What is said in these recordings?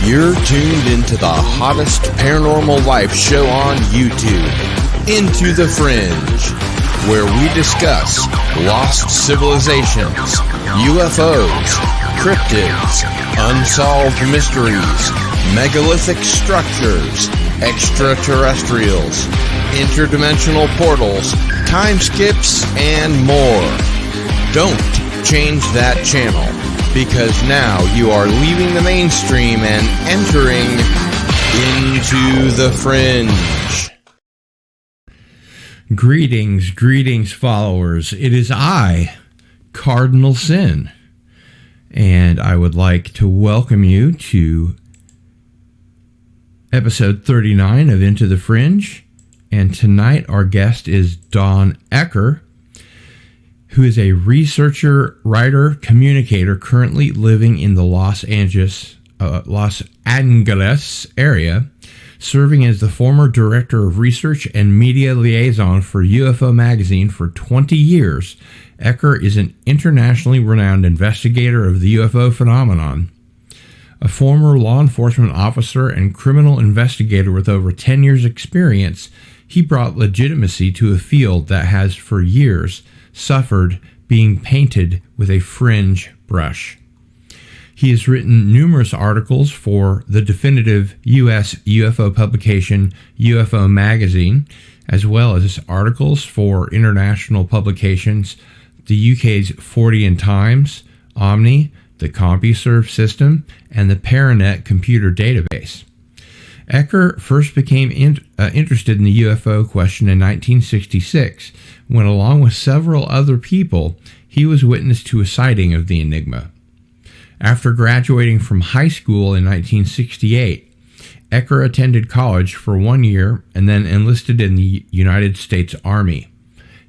You're tuned into the hottest paranormal life show on YouTube, Into the Fringe, where we discuss lost civilizations, UFOs, cryptids, unsolved mysteries, megalithic structures, extraterrestrials, interdimensional portals, time skips, and more. Don't change that channel, because now you are leaving the mainstream and entering into the fringe. Greetings, followers. It is I, Cardinal Sin, and I would like to welcome you to episode 39 of Into the Fringe. And tonight our guest is Dawn Ecker, who is a researcher, writer, communicator currently living in the Los Angeles area, serving as the former director of research and media liaison for Ufo Magazine for 20 years. Ecker is an internationally renowned investigator of the UFO phenomenon. A former law enforcement officer and criminal investigator with over 10 years' experience, he brought legitimacy to a field that has for years suffered being painted with a fringe brush. He has written numerous articles for the definitive U.S. UFO publication Ufo Magazine, as well as articles for international publications, the UK's 40 Times, Omni, the CompuServe system, and the Paranet computer database. Ecker first became interested in the UFO question in 1966, when along with several other people, he was witness to a sighting of the Enigma. After graduating from high school in 1968, Ecker attended college for 1 year and then enlisted in the United States Army.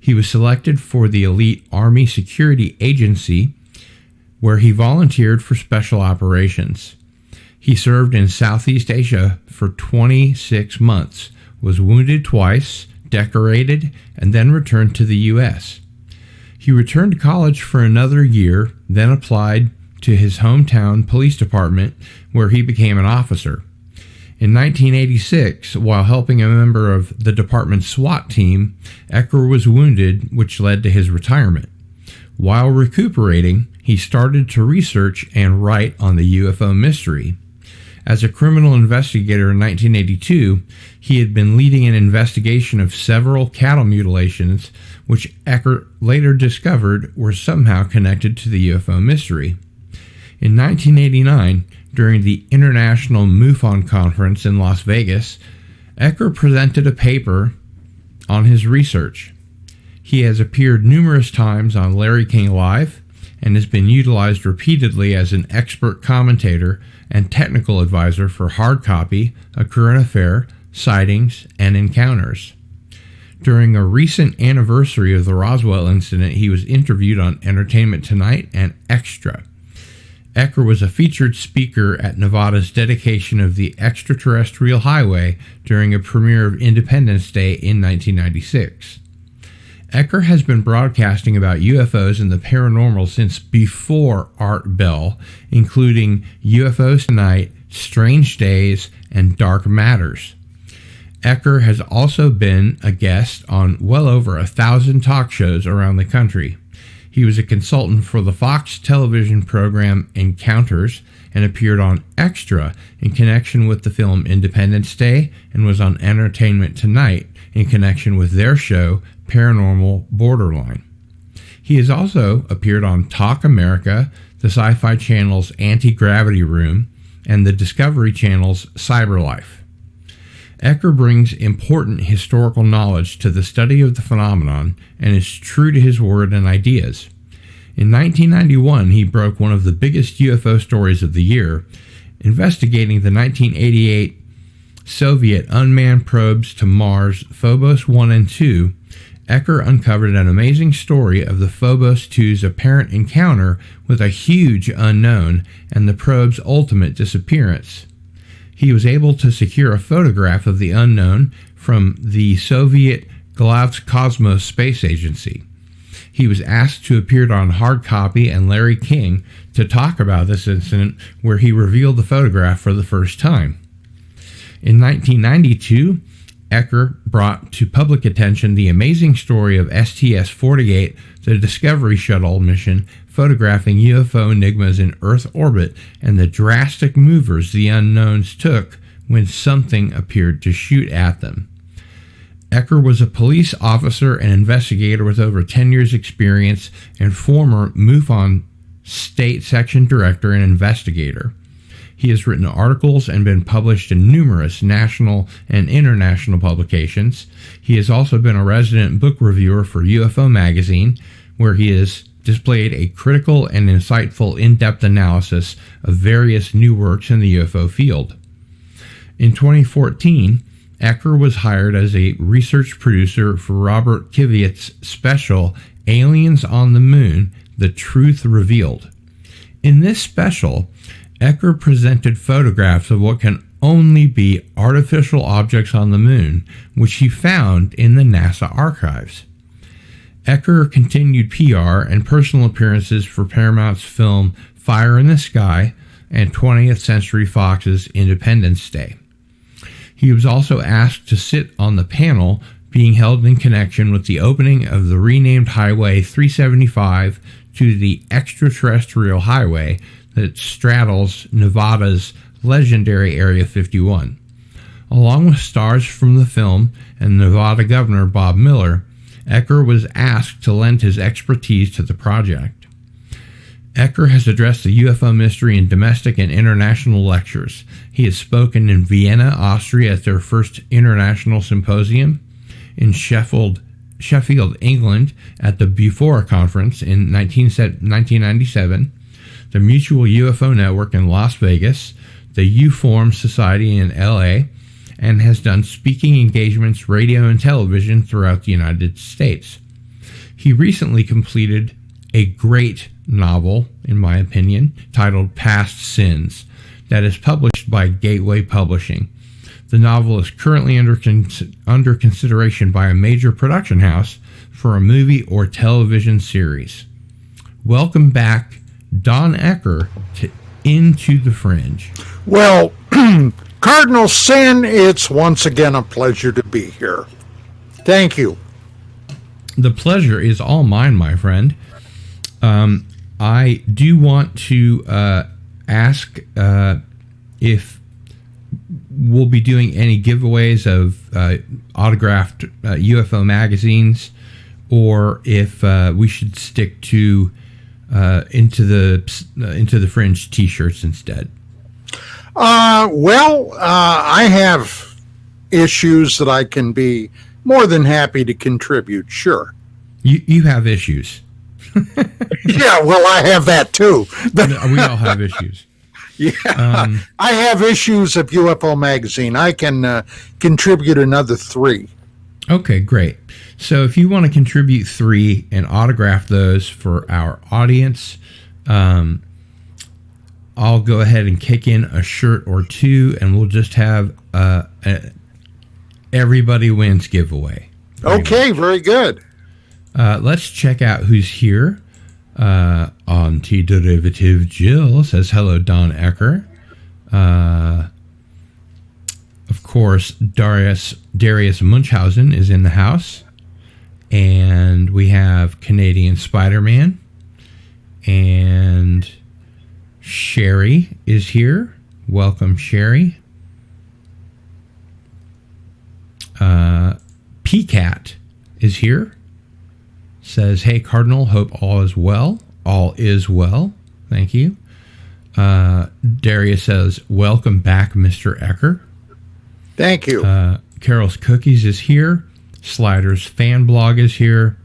He was selected for the elite Army Security Agency, where he volunteered for special operations. He served in Southeast Asia for 26 months, was wounded twice, decorated, and then returned to the U.S. He returned to college for another year, then applied to his hometown police department, where he became an officer. In 1986, while helping a member of the department's SWAT team, Ecker was wounded, which led to his retirement. While recuperating, he started to research and write on the UFO mystery. As a criminal investigator in 1982, he had been leading an investigation of several cattle mutilations, which Ecker later discovered were somehow connected to the UFO mystery. In 1989, during the International MUFON Conference in Las Vegas, Ecker presented a paper on his research. He has appeared numerous times on Larry King Live and has been utilized repeatedly as an expert commentator and technical advisor for Hard Copy, A Current Affair, Sightings, and Encounters. During a recent anniversary of the Roswell incident, he was interviewed on Entertainment Tonight and Extra. Ecker was a featured speaker at Nevada's dedication of the extraterrestrial highway during a premiere of Independence Day in 1996. Ecker has been broadcasting about UFOs and the paranormal since before Art Bell, including UFOs Tonight, Strange Days, and Dark Matters. Ecker has also been a guest on well over 1,000 talk shows around the country. He was a consultant for the Fox television program Encounters and appeared on Extra in connection with the film Independence Day, and was on Entertainment Tonight in connection with their show Paranormal Borderline. He has also appeared on Talk America, the Sci-Fi Channel's Anti-Gravity Room, and the Discovery Channel's Cyberlife. Ecker brings important historical knowledge to the study of the phenomenon and is true to his word and ideas. In 1991, he broke one of the biggest UFO stories of the year, investigating the 1988 Soviet unmanned probes to Mars Phobos 1 and 2. Ecker uncovered an amazing story of the Phobos 2's apparent encounter with a huge unknown and the probe's ultimate disappearance. He was able to secure a photograph of the unknown from the Soviet Glavkosmos Space Agency. He was asked to appear on Hard Copy and Larry King to talk about this incident where he revealed the photograph for the first time. In 1992, Ecker brought to public attention the amazing story of STS-48, the Discovery Shuttle mission, photographing UFO enigmas in Earth orbit and the drastic maneuvers the unknowns took when something appeared to shoot at them. Ecker was a police officer and investigator with over 10 years' experience and former MUFON State Section Director and investigator. He has written articles and been published in numerous national and international publications. He has also been a resident book reviewer for Ufo Magazine, where he has displayed a critical and insightful in-depth analysis of various new works in the UFO field. In 2014, Ecker was hired as a research producer for Robert Kivit's special Aliens on the Moon, The Truth Revealed. In this special, Ecker presented photographs of what can only be artificial objects on the moon, which he found in the NASA archives. Ecker continued PR and personal appearances for Paramount's film Fire in the Sky and 20th Century Fox's Independence Day. He was also asked to sit on the panel being held in connection with the opening of the renamed Highway 375 to the extraterrestrial highway that straddles Nevada's legendary Area 51. Along with stars from the film and Nevada Governor Bob Miller, Ecker was asked to lend his expertise to the project. Ecker has addressed the UFO mystery in domestic and international lectures. He has spoken in Vienna, Austria at their first international symposium, in Sheffield, England at the Bufora Conference in 1997, the Mutual UFO Network in Las Vegas, the UFORM Society in LA, and has done speaking engagements, radio and television throughout the United States. He recently completed a great novel, in my opinion, titled Past Sins, that is published by Gateway Publishing. The novel is currently under consideration by a major production house for a movie or television series. Welcome back, Don Ecker, to Into the Fringe. Well, Cardinal Sin, it's once again a pleasure to be here. Thank you. The pleasure is all mine, my friend. I do want to ask if we'll be doing any giveaways of autographed UFO magazines, or if we should stick to into the Fringe T-shirts instead. I have issues that I can be more than happy to contribute. Sure. You have issues. Yeah, well, I have that too. We all have issues. Yeah, I have issues of UFO Magazine. I can contribute another 3. Okay, great. So if you want to contribute 3 and autograph those for our audience, I'll go ahead and kick in a shirt or 2, and we'll just have everybody wins giveaway. Okay, very good. Let's check out who's here. Antiderivative Jill says, hello, Don Ecker. Of course, Darius Munchausen is in the house. And we have Canadian Spider-Man. And Sherry is here. Welcome, Sherry. PCAT is here. Says, hey, Cardinal, hope all is well. All is well. Thank you. Darius says, welcome back, Mr. Ecker. Thank you. Carol's Cookies is here. Sliders Fan Blog is here.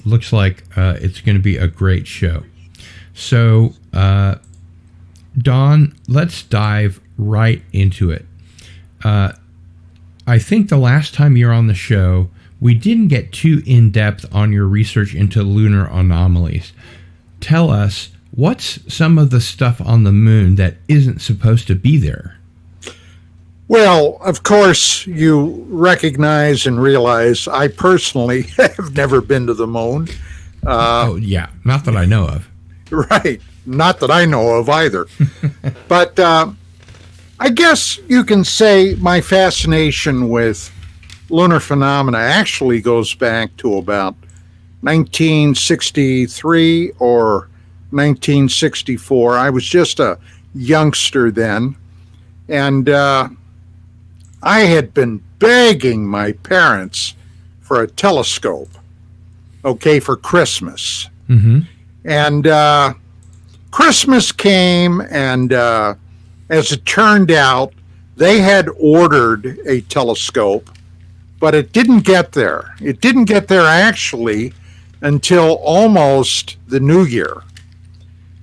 Looks like it's going to be a great show. So, Don, let's dive right into it. I think the last time you were on the show, we didn't get too in-depth on your research into lunar anomalies. Tell us, what's some of the stuff on the moon that isn't supposed to be there? Well, of course, you recognize and realize I personally have never been to the moon. Oh, yeah. Not that I know of. Right. Not that I know of either. But I guess you can say my fascination with lunar phenomena actually goes back to about 1963 or 1964. I was just a youngster then, and I had been begging my parents for a telescope, for Christmas. Mm-hmm. And Christmas came, and as it turned out, they had ordered a telescope, but it didn't get there. It didn't get there actually until almost the new year.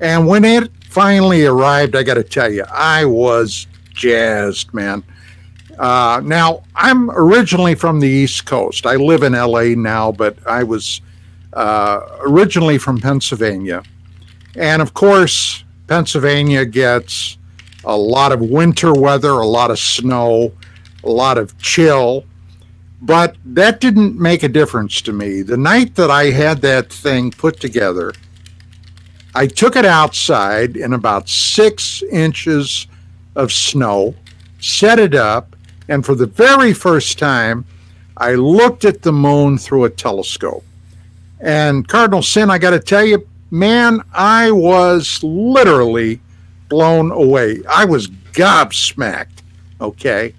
And when it finally arrived, I got to tell you, I was jazzed, man. Now, I'm originally from the East Coast. I live in LA now, but I was originally from Pennsylvania. And of course, Pennsylvania gets a lot of winter weather, a lot of snow, a lot of chill. But that didn't make a difference to me. The night that I had that thing put together, I took it outside in about 6 inches of snow, set it up, and for the very first time, I looked at the moon through a telescope. And Cardinal Sin, I got to tell you, man, I was literally blown away. I was gobsmacked, okay?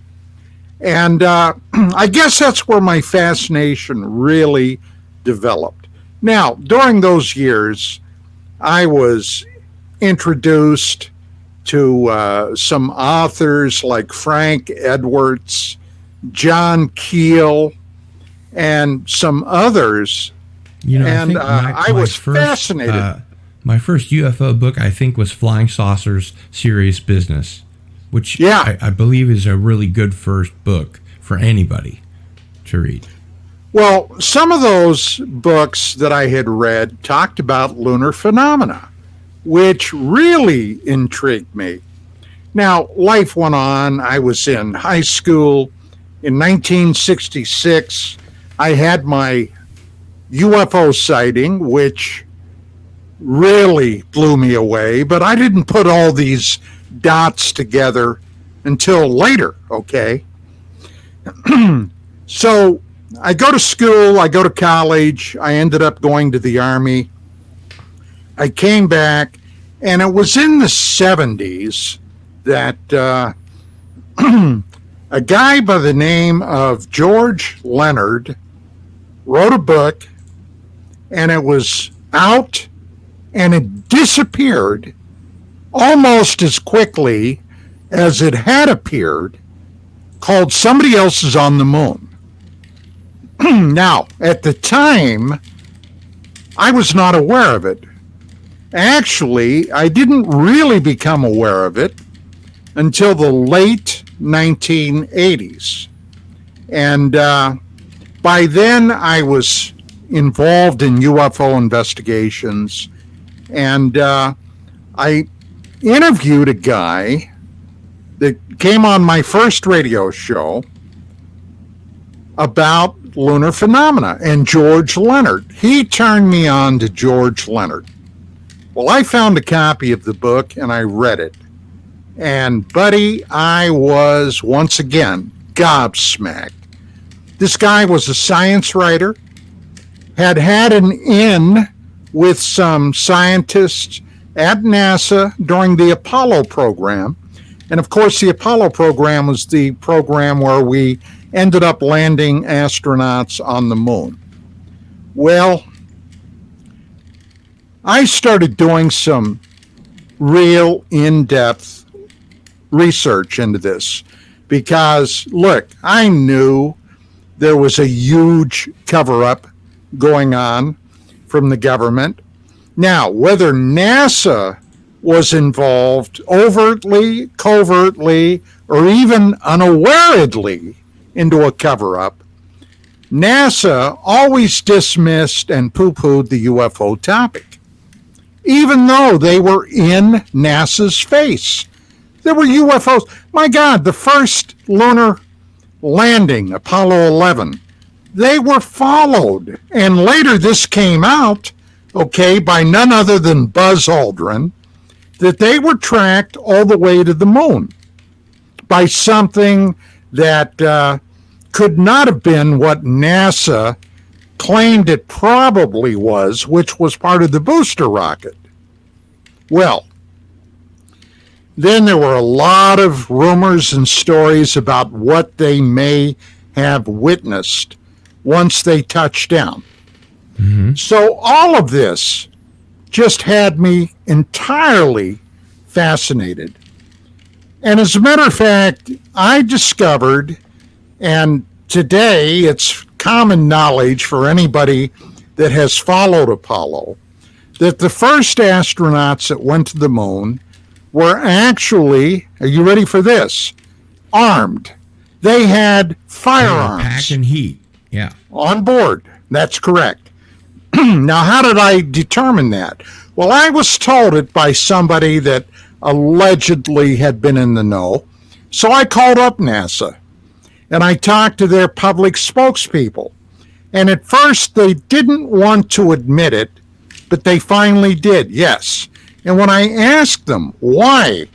And I guess that's where my fascination really developed. Now, during those years, I was introduced to some authors like Frank Edwards, John Keel, and some others. You know, and I was fascinated. My first UFO book, I think, was Flying Saucers, Serious Business, which I believe is a really good first book for anybody to read. Well, some of those books that I had read talked about lunar phenomena, which really intrigued me. Now, life went on. I was in high school. In 1966, I had my UFO sighting, which really blew me away, but I didn't put all these dots together until later, okay? So I go to school, I go to college, I ended up going to the Army. I came back, and it was in the 70s that a guy by the name of George Leonard wrote a book, and it was out, and it disappeared almost as quickly as it had appeared, called Somebody Else is on the Moon. Now, at the time, I was not aware of it. Actually, I didn't really become aware of it until the late 1980s. And by then, I was involved in UFO investigations, and I interviewed a guy that came on my first radio show about lunar phenomena, and George Leonard. He turned me on to George Leonard. Well, I found a copy of the book, and I read it. And, buddy, I was, once again, gobsmacked. This guy was a science writer, had an in with some scientists at NASA during the Apollo program. And of course, the Apollo program was the program where we ended up landing astronauts on the moon. Well, I started doing some real in-depth research into this because, look, I knew there was a huge cover-up going on from the government. Now, whether NASA was involved overtly, covertly, or even unawareedly into a cover-up, NASA always dismissed and poo-pooed the UFO topic, even though they were in NASA's face. There were UFOs. My God, the first lunar landing, Apollo 11, they were followed. And later this came out, by none other than Buzz Aldrin, that they were tracked all the way to the moon by something that could not have been what NASA claimed it probably was, which was part of the booster rocket. Well, then there were a lot of rumors and stories about what they may have witnessed once they touched down. Mm-hmm. So all of this just had me entirely fascinated. And as a matter of fact, I discovered, and today it's common knowledge for anybody that has followed Apollo, that the first astronauts that went to the moon were actually, are you ready for this? Armed. They had firearms. Packing heat. Yeah. On board. That's correct. Now, how did I determine that? Well, I was told it by somebody that allegedly had been in the know. So I called up NASA and I talked to their public spokespeople. And at first they didn't want to admit it, but they finally did, yes. And when I asked them why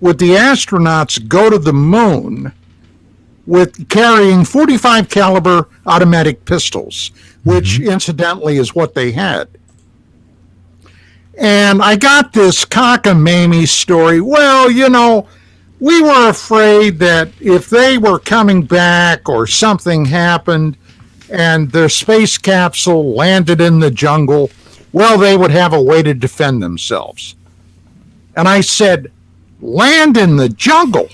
would the astronauts go to the moon with carrying 45 caliber automatic pistols, which incidentally is what they had. And I got this cockamamie story. Well, you know, we were afraid that if they were coming back or something happened and their space capsule landed in the jungle, well, they would have a way to defend themselves. And I said, land in the jungle.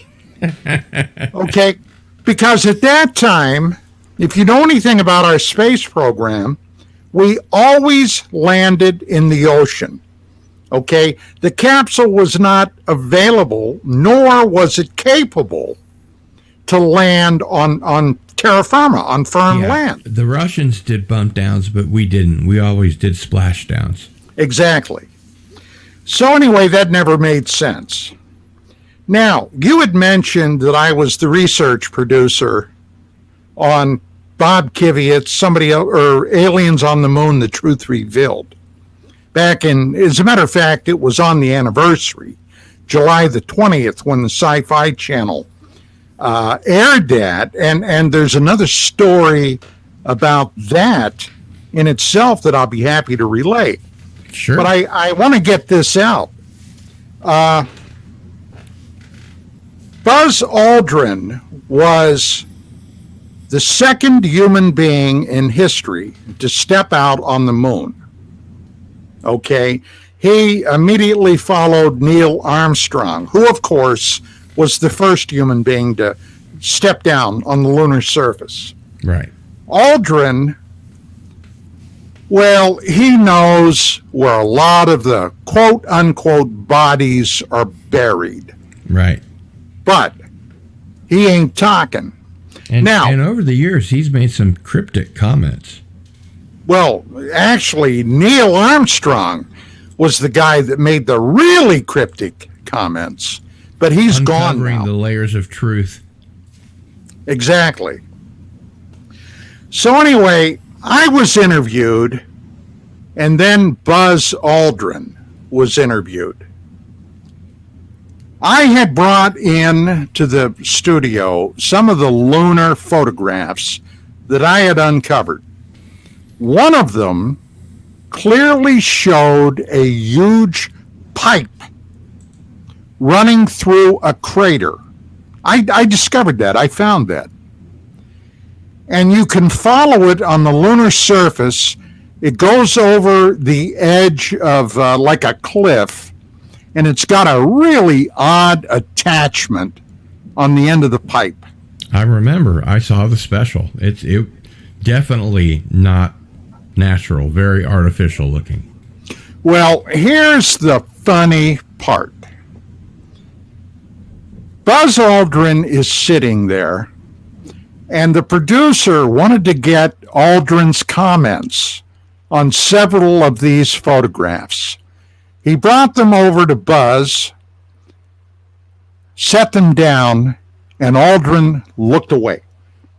Okay, because at that time, if you know anything about our space program, we always landed in the ocean. Okay, the capsule was not available, nor was it capable to land on terra firma, on firm land. The Russians did bump downs, but we didn't. We always did splash downs. Exactly. So anyway, that never made sense. Now, you had mentioned that I was the research producer on Bob Kvyat's Aliens on the Moon, The Truth Revealed. Back in, as a matter of fact, it was on the anniversary, July the 20th, when the Sci-Fi Channel aired that. And there's another story about that in itself that I'll be happy to relay. Sure. But I want to get this out. Buzz Aldrin was the second human being in history to step out on the moon. Okay, he immediately followed Neil Armstrong, who, of course, was the first human being to step down on the lunar surface. Right. Aldrin, well, he knows where a lot of the quote-unquote bodies are buried. Right. But he ain't talking. And over the years, he's made some cryptic comments. Well, actually, Neil Armstrong was the guy that made the really cryptic comments, but he's gone now. Uncovering the layers of truth. Exactly. So anyway, I was interviewed, and then Buzz Aldrin was interviewed. I had brought in to the studio some of the lunar photographs that I had uncovered. One of them clearly showed a huge pipe running through a crater. I discovered that. I found that. And you can follow it on the lunar surface. It goes over the edge of like a cliff, and it's got a really odd attachment on the end of the pipe. I remember. I saw the special. It definitely not natural, very artificial looking. Well, here's the funny part. Buzz Aldrin is sitting there, and the producer wanted to get Aldrin's comments on several of these photographs. He brought them over to Buzz, set them down, and Aldrin looked away.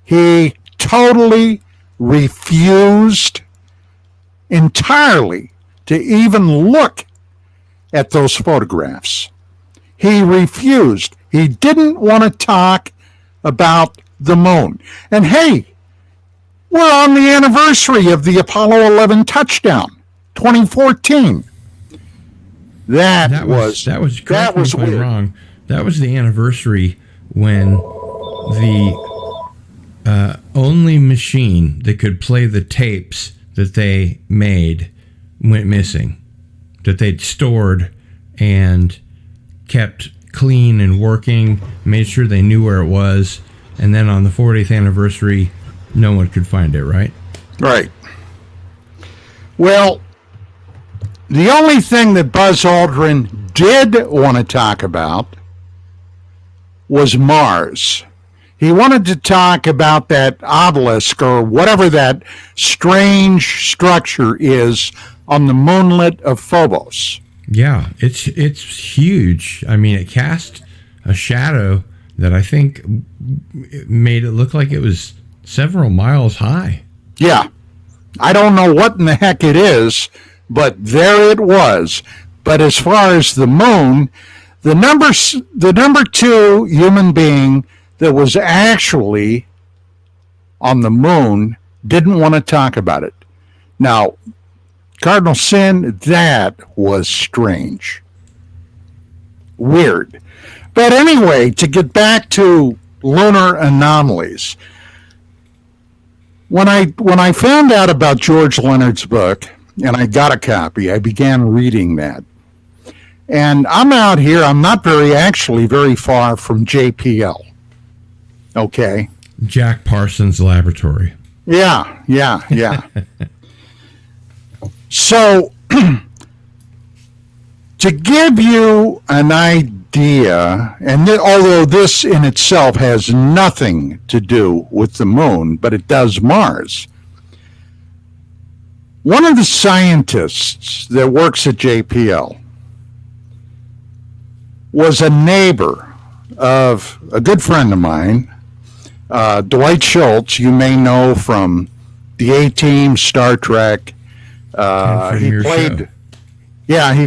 He totally refused entirely to even look at those photographs. He refused. He didn't want to talk about the moon. And hey, we're on the anniversary of the Apollo 11 touchdown, 2014. That was correct me if I'm wrong. That was the anniversary when the only machine that could play the tapes that they made went missing, that they'd stored and kept clean and working, made sure they knew where it was, and then on the 40th anniversary, no one could find it, right? Right. Well, the only thing that Buzz Aldrin did want to talk about was Mars. He wanted to talk about that obelisk or whatever that strange structure is on the moonlet of Phobos. Yeah, it's huge. I mean, it cast a shadow that I think made it look like it was several miles high. Yeah. I don't know what in the heck it is, but there it was. But as far as the moon, the number 2 human being that was actually on the moon didn't want to talk about it. Now, Cardinal Sin, that was strange. Weird. But anyway, to get back to Lunar Anomalies, when I found out about George Leonard's book, and I got a copy, I began reading that. And I'm out here, I'm not very far from JPL. Okay? Jack Parsons Laboratory. Yeah. So, to give you an idea, and although this in itself has nothing to do with the moon, but it does Mars, one of the scientists that works at JPL was a neighbor of a good friend of mine, Dwight Schultz, you may know from the A-Team, Star Trek. He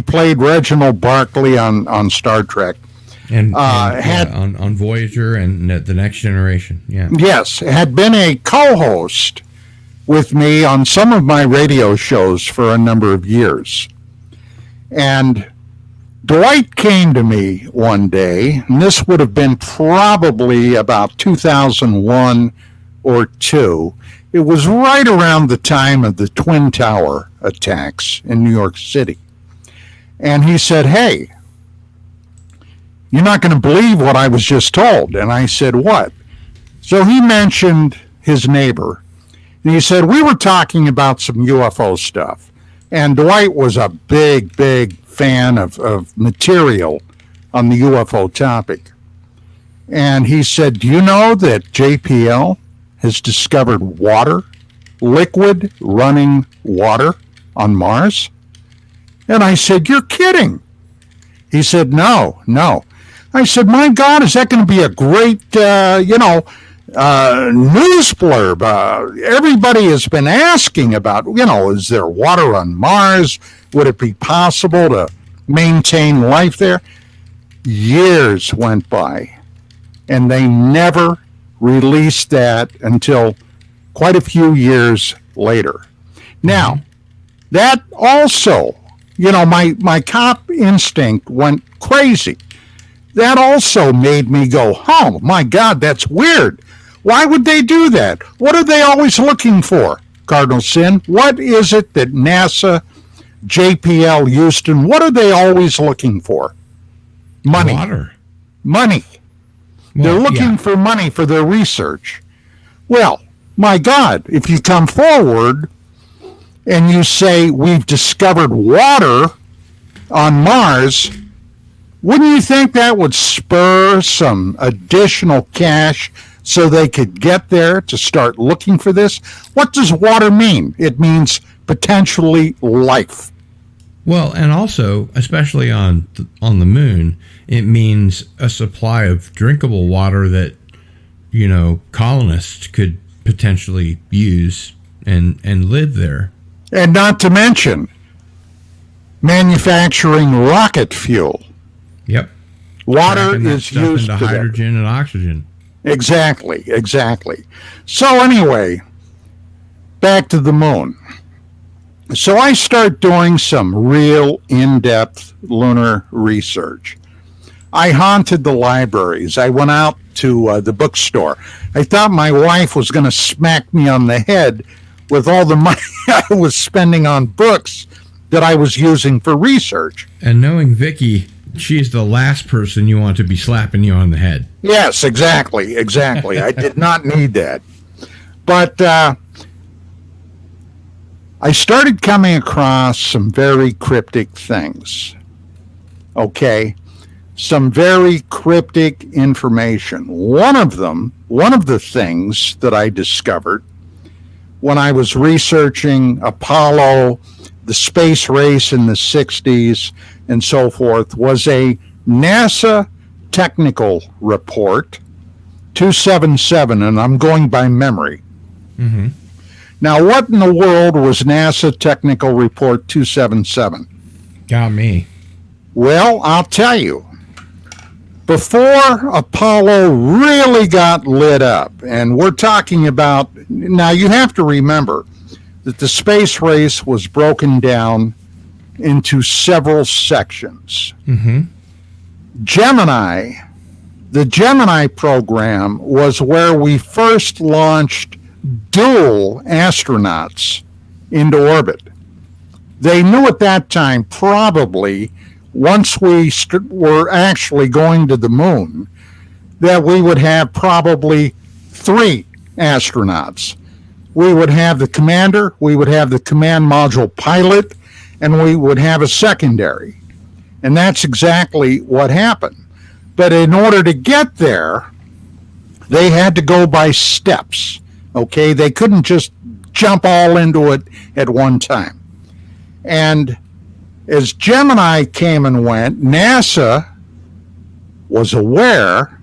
played Reginald Barclay on Star Trek. And on Voyager and The Next Generation. Yeah. Yes, had been a co-host with me on some of my radio shows for a number of years. And Dwight came to me one day, and this would have been probably about 2001 or 2. It was right around the time of the Twin Tower attacks in New York City. And he said, "Hey, you're not going to believe what I was just told." And I said, "What?" So he mentioned his neighbor. And he said, "We were talking about some UFO stuff." And Dwight was a big fan of material on the UFO topic. And he said, "Do you know that JPL has discovered water, liquid running water on Mars?" And I said, "You're kidding." He said, No. I said, "My God, is that going to be a great, news blurb? Everybody has been asking about, is there water on Mars? Would it be possible to maintain life there?" Years went by, and they never released that until quite a few years later. Now, that also, my cop instinct went crazy. That also made me go, "Oh, my God, that's weird. Why would they do that? What are they always looking for, Cardinal Sin? What is it that NASA, JPL, Houston, what are they always looking for?" Money. Water. Money. They're looking for money for their research. Well, my God, if you come forward and you say we've discovered water on Mars, wouldn't you think that would spur some additional cash so they could get there to start looking for this? What does water mean? It means potentially life. Well, and also, especially on the moon, it means a supply of drinkable water that, colonists could potentially use and live there. And not to mention, manufacturing rocket fuel. Yep. Water Cracking that is stuff used into to that. hydrogen and oxygen. Exactly. So anyway, back to the moon. So I start doing some real in-depth lunar research. I haunted the libraries. I went out to the bookstore. I thought my wife was going to smack me on the head with all the money I was spending on books that I was using for research. And knowing Vicky, she's the last person you want to be slapping you on the head. Yes, exactly. I did not need that. But I started coming across some very cryptic things. Okay? Some very cryptic information. One of the things that I discovered when I was researching Apollo, the space race in the 60s, and so forth, was a NASA technical report, 277, and I'm going by memory. Mm-hmm. Now, what in the world was NASA technical report 277? Got me. Well, I'll tell you. Before Apollo really got lit up, and we're talking about, now you have to remember that the space race was broken down into several sections. Mm-hmm. The Gemini program was where we first launched dual astronauts into orbit. They knew at that time, probably, once we were actually going to the moon, that we would have probably 3 astronauts. We would have the commander, we would have the command module pilot, and we would have a secondary. And that's exactly what happened. But in order to get there, they had to go by steps. Okay, they couldn't just jump all into it at one time. And as Gemini came and went, NASA was aware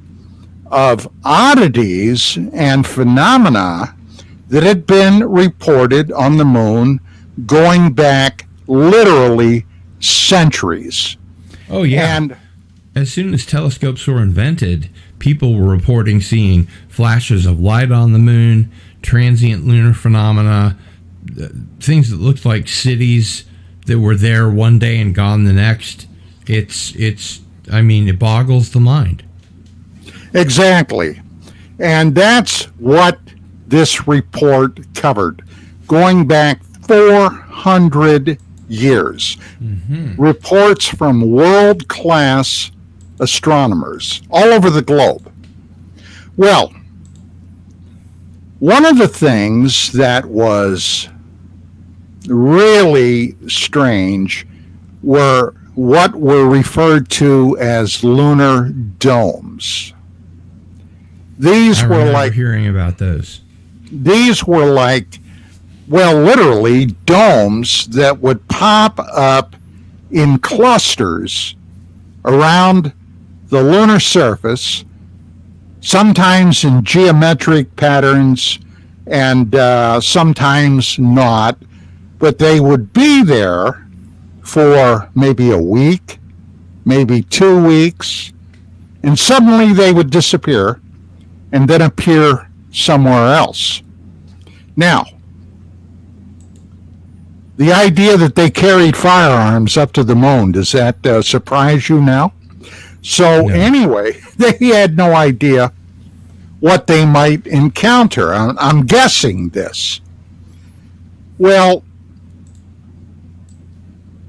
of oddities and phenomena that had been reported on the moon going back literally centuries. Oh, yeah. And as soon as telescopes were invented, people were reporting seeing flashes of light on the moon, transient lunar phenomena, things that looked like cities that were there one day and gone the next. It boggles the mind. Exactly. And that's what this report covered, going back 400 years. Mm-hmm. Reports from world-class astronomers all over the globe. Well, one of the things that was really strange were what were referred to as lunar domes. These were like hearing about those. These were like, well, literally domes that would pop up in clusters around the lunar surface, sometimes in geometric patterns and sometimes not, but they would be there for maybe a week, maybe 2 weeks, and suddenly they would disappear and then appear somewhere else. Now, the idea that they carried firearms up to the moon, does that surprise you now? So anyway, they had no idea what they might encounter. I'm guessing this. Well,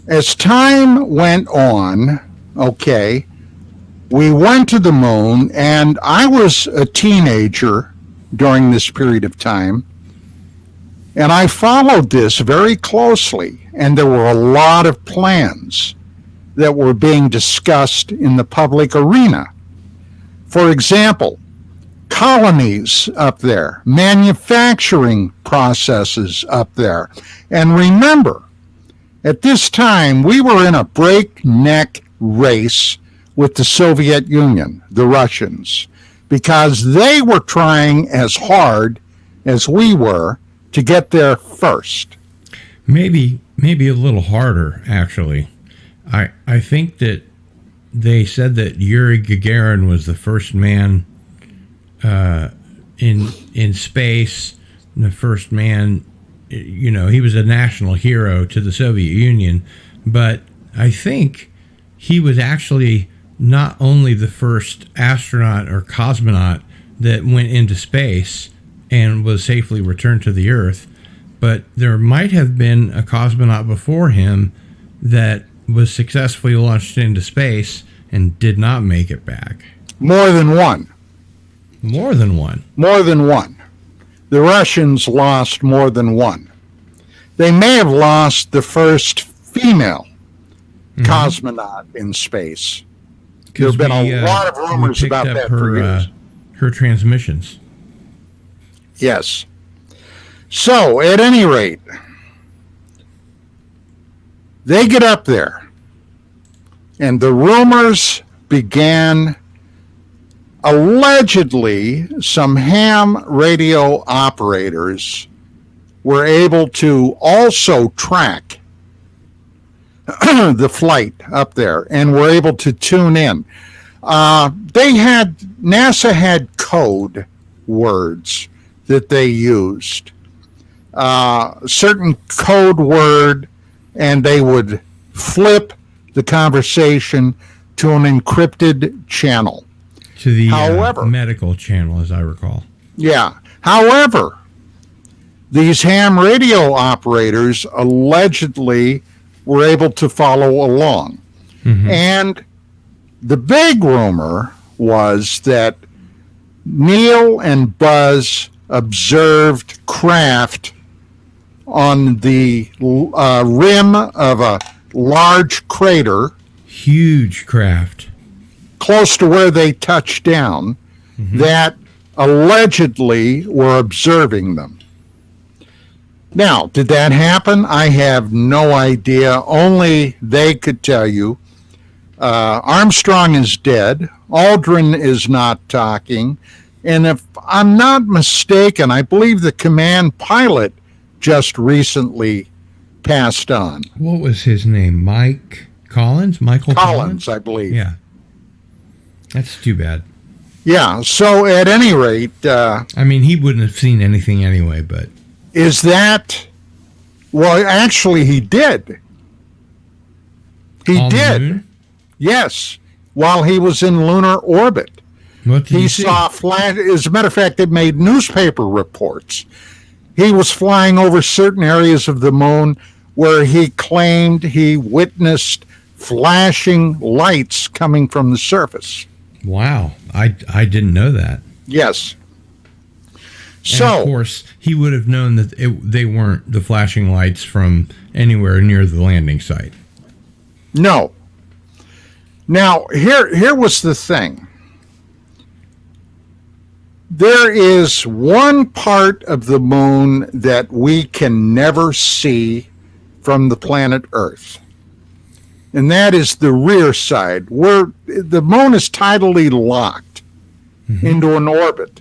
as time went on, okay, we went to the moon, and I was a teenager during this period of time, and I followed this very closely, and there were a lot of plans that were being discussed in the public arena. For example, colonies up there, manufacturing processes up there. And remember, at this time, we were in a breakneck race with the Soviet Union, the Russians, because they were trying as hard as we were to get there first. Maybe a little harder, actually. I think that they said that Yuri Gagarin was the first man in space, the first man. He was a national hero to the Soviet Union, but I think he was actually not only the first astronaut or cosmonaut that went into space and was safely returned to the Earth, but there might have been a cosmonaut before him that was successfully launched into space and did not make it back. More than one. More than one. More than one. The Russians lost more than one. They may have lost the first female cosmonaut in space. There have been a lot of rumors about that for years. Her transmissions. Yes. So, at any rate, they get up there, and the rumors began. Allegedly, some ham radio operators were able to also track the flight up there and were able to tune in. NASA had code words that they used, certain code word, and they would flip the conversation to an encrypted channel. To the medical channel, as I recall. Yeah. However, these ham radio operators allegedly were able to follow along. And the big rumor was that Neil and Buzz observed craft on the rim of a large crater. Huge craft. Close to where they touched down, that allegedly were observing them. Now, did that happen? I have no idea. Only they could tell you. Armstrong is dead. Aldrin is not talking. And if I'm not mistaken, I believe the command pilot just recently passed on. What was his name? Mike Collins? Michael Collins, I believe. Yeah. That's too bad. Yeah, so at any rate... he wouldn't have seen anything anyway, but... Is that... Well, actually, he did. He On did. The moon? Yes, while he was in lunar orbit. What did he saw flash. As a matter of fact, it made newspaper reports. He was flying over certain areas of the moon where he claimed he witnessed flashing lights coming from the surface. Wow, I didn't know that. Yes. So, and of course, he would have known that they weren't the flashing lights from anywhere near the landing site. No. Now, here was the thing. There is one part of the moon that we can never see from the planet Earth. And that is the rear side, where the moon is tidally locked into an orbit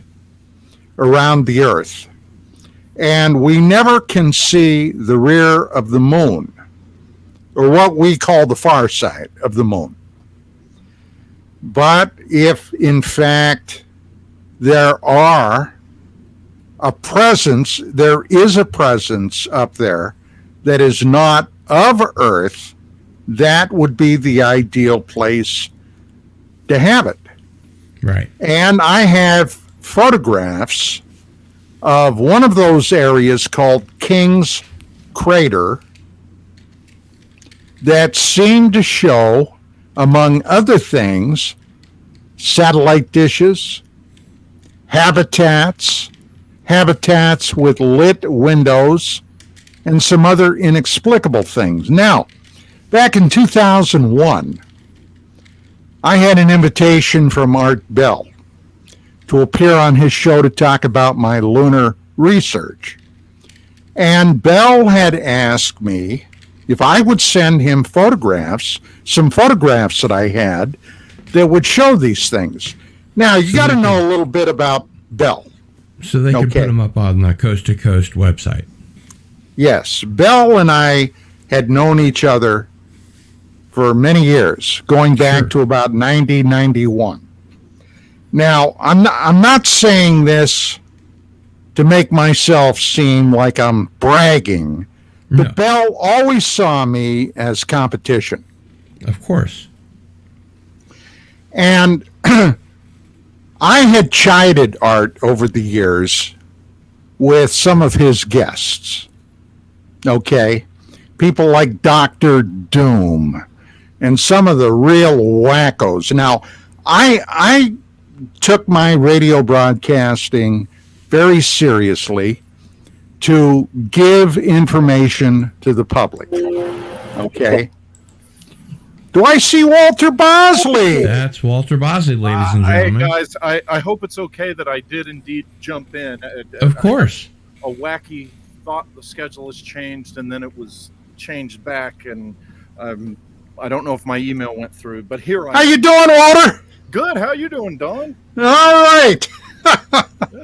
around the Earth. And we never can see the rear of the moon, or what we call the far side of the moon. But if, in fact, there is a presence up there that is not of Earth, that would be the ideal place to have it. Right. And I have photographs of one of those areas called King's Crater that seem to show, among other things, satellite dishes, habitats with lit windows, and some other inexplicable things. Now, back in 2001, I had an invitation from Art Bell to appear on his show to talk about my lunar research. And Bell had asked me if I would send him photographs, some photographs that I had that would show these things. Now, you got to know a little bit about Bell. So they could put them up on the Coast to Coast website. Yes. Bell and I had known each other for many years, going back to about 1991. Now, I'm not saying this to make myself seem like I'm bragging, but Bell always saw me as competition. Of course. And I had chided Art over the years with some of his guests. Okay? People like Dr. Doom and some of the real wackos. Now, I took my radio broadcasting very seriously to give information to the public. Okay? Do I see Walter Bosley? That's Walter Bosley, ladies and gentlemen. Hey, guys, I hope it's okay that I did indeed jump in. Of course. A wacky thought the schedule has changed, and then it was changed back, and I don't know if my email went through, but here I am. How you doing, Walter? Good. How you doing, Don? All right.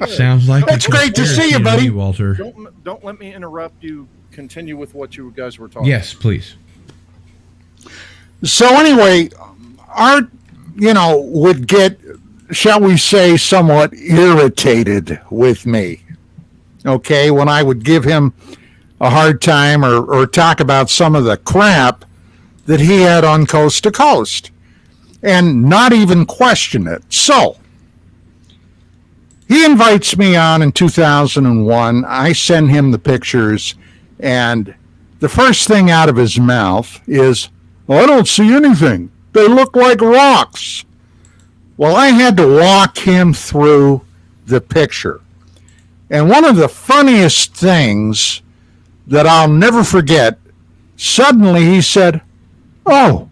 Sounds like It's great to see you, buddy. Walter. Don't let me interrupt you. Continue with what you guys were talking. Yes, please. So anyway, Art, would get, shall we say, somewhat irritated with me. Okay, when I would give him a hard time or talk about some of the crap that he had on Coast to Coast and not even question it. So he invites me on in 2001. I send him the pictures, and the first thing out of his mouth is, "I don't see anything. They look like rocks." Well, I had to walk him through the picture. And one of the funniest things that I'll never forget, suddenly he said, oh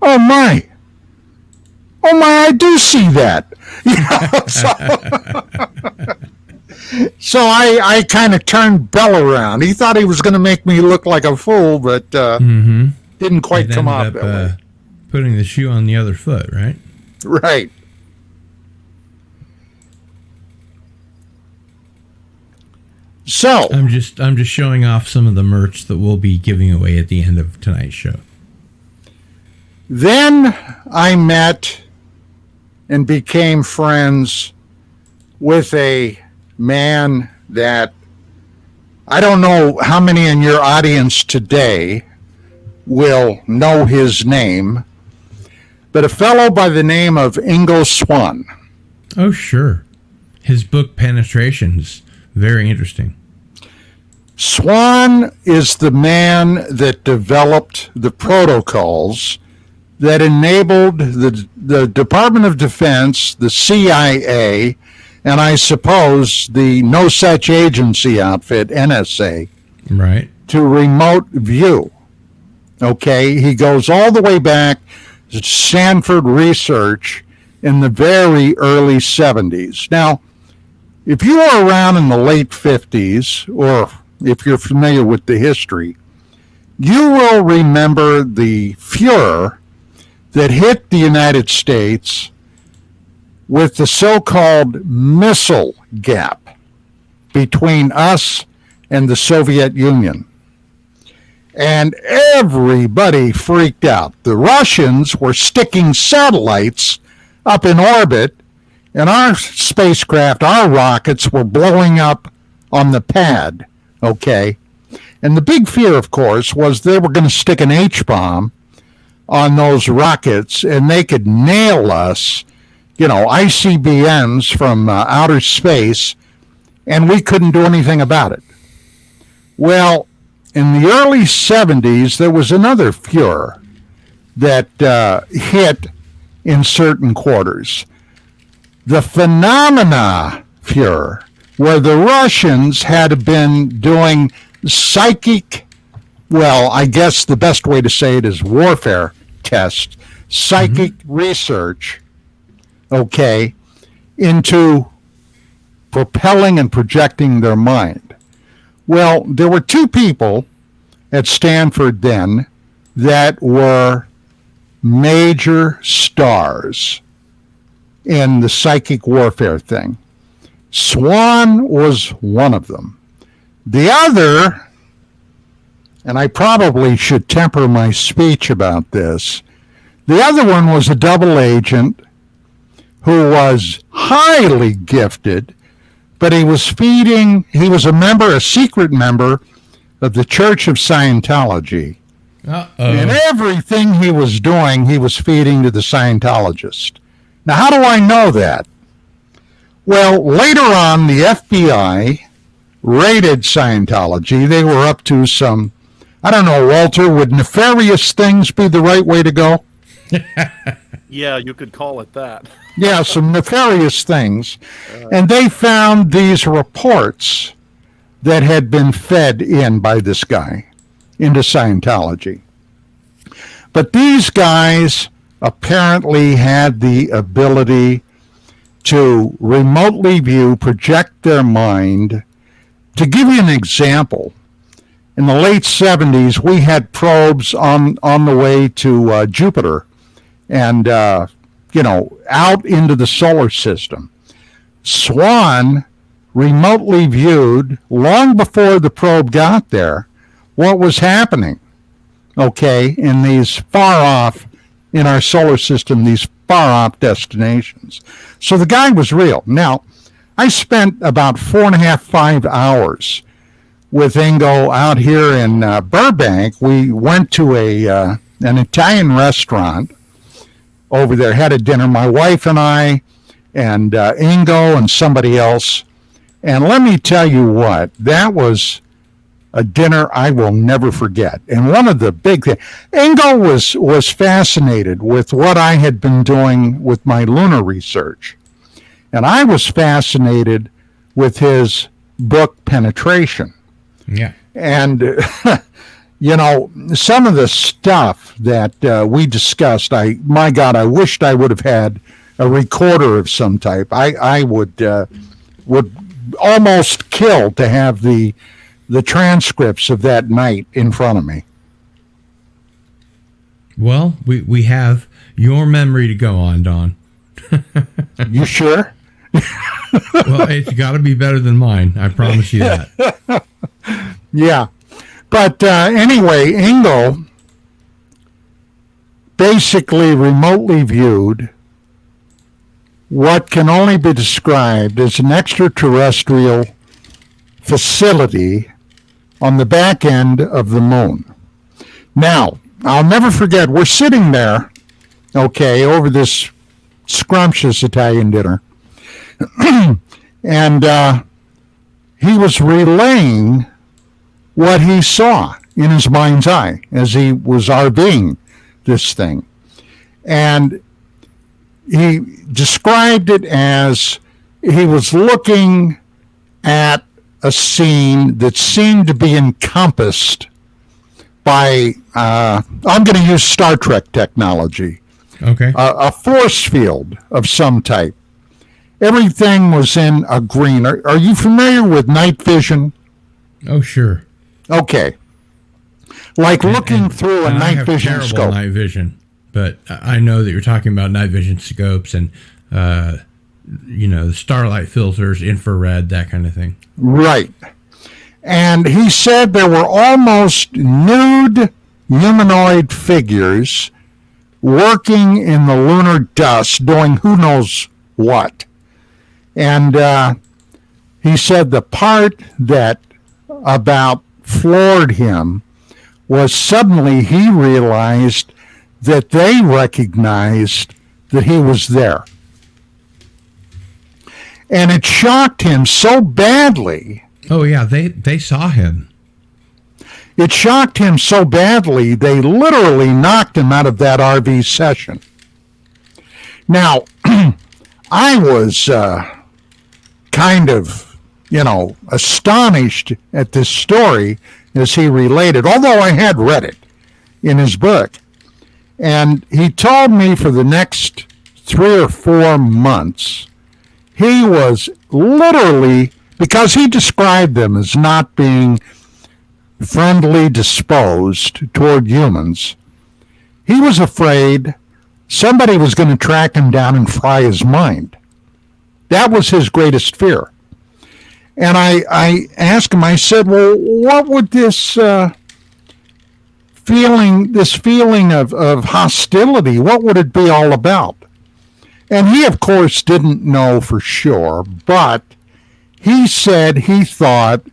my, I do see that." So I kind of turned Bell around. He thought he was going to make me look like a fool, but didn't quite come off that way. Putting the shoe on the other foot, right? Right. So I'm just showing off some of the merch that we'll be giving away at the end of tonight's show. Then I met and became friends with a man that I don't know how many in your audience today will know his name, but a fellow by the name of Ingo Swann. Oh, sure. His book, Penetrations, very interesting. Swann is the man that developed the protocols that enabled the Department of Defense, the CIA, and I suppose the No Such Agency outfit, NSA, right, to remote view. Okay, he goes all the way back to Stanford Research in the very early 70s. Now, if you were around in the late 50s, or if you're familiar with the history, you will remember the furor that hit the United States with the so-called missile gap between us and the Soviet Union. And everybody freaked out. The Russians were sticking satellites up in orbit, and our spacecraft, our rockets, were blowing up on the pad, okay? And the big fear, of course, was they were going to stick an H-bomb on those rockets, and they could nail us, ICBMs from outer space, and we couldn't do anything about it. Well, in the early 70s, there was another furor that hit in certain quarters. The phenomena furor, where the Russians had been doing psychic, well, I guess the best way to say it is warfare test, psychic research, okay, into propelling and projecting their mind. Well, there were two people at Stanford then that were major stars in the psychic warfare thing. Swann was one of them. The other, and I probably should temper my speech about this. The other one was a double agent who was highly gifted, but he was a secret member of the Church of Scientology. And everything he was doing, he was feeding to the Scientologist. Now, how do I know that? Well, later on, the FBI raided Scientology. They were up to some, I don't know, Walter, would nefarious things be the right way to go? Yeah, you could call it that. Yeah, some nefarious things. And they found these reports that had been fed in by this guy into Scientology. But these guys apparently had the ability to remotely view, project their mind. To give you an example, in the late 70s, we had probes on the way to Jupiter and, out into the solar system. Swan remotely viewed, long before the probe got there, what was happening, in these in our solar system, these far-off destinations. So the guy was real. Now, I spent about 5 hours with Ingo out here in Burbank. We went to an Italian restaurant over there, had a dinner, my wife and I, and Ingo and somebody else. And let me tell you what, that was a dinner I will never forget. And one of the big things, Ingo was fascinated with what I had been doing with my lunar research. And I was fascinated with his book, Penetration. Yeah. And, some of the stuff that we discussed, I wished I would have had a recorder of some type. I would almost kill to have the transcripts of that night in front of me. Well, we have your memory to go on, Don. You sure? Well, it's got to be better than mine. I promise you that. Yeah. But anyway, Ingo basically remotely viewed what can only be described as an extraterrestrial facility on the back end of the moon. Now, I'll never forget, we're sitting there, over this scrumptious Italian dinner, and he was relaying what he saw in his mind's eye as he was RVing this thing. And he described it as he was looking at a scene that seemed to be encompassed by, I'm going to use Star Trek technology, a force field of some type. Everything was in a green. Are you familiar with night vision? Oh, sure. Okay. Like looking through a night vision scope. I have terrible night vision, but I know that you're talking about night vision scopes and, the starlight filters, infrared, that kind of thing. Right. And he said there were almost nude humanoid figures working in the lunar dust, doing who knows what. And he said the part that about floored him was suddenly he realized that they recognized that he was there. And it shocked him so badly. Oh, yeah, they saw him. It shocked him so badly, they literally knocked him out of that RV session. Now, I was kind of, astonished at this story as he related, although I had read it in his book. And he told me for the next 3 or 4 months, he was literally, because he described them as not being friendly disposed toward humans, he was afraid somebody was going to track him down and fry his mind. That was his greatest fear. And I asked him, I said, well, what would this feeling of hostility. What would it be all about? And he, of course, didn't know for sure, but he said he thought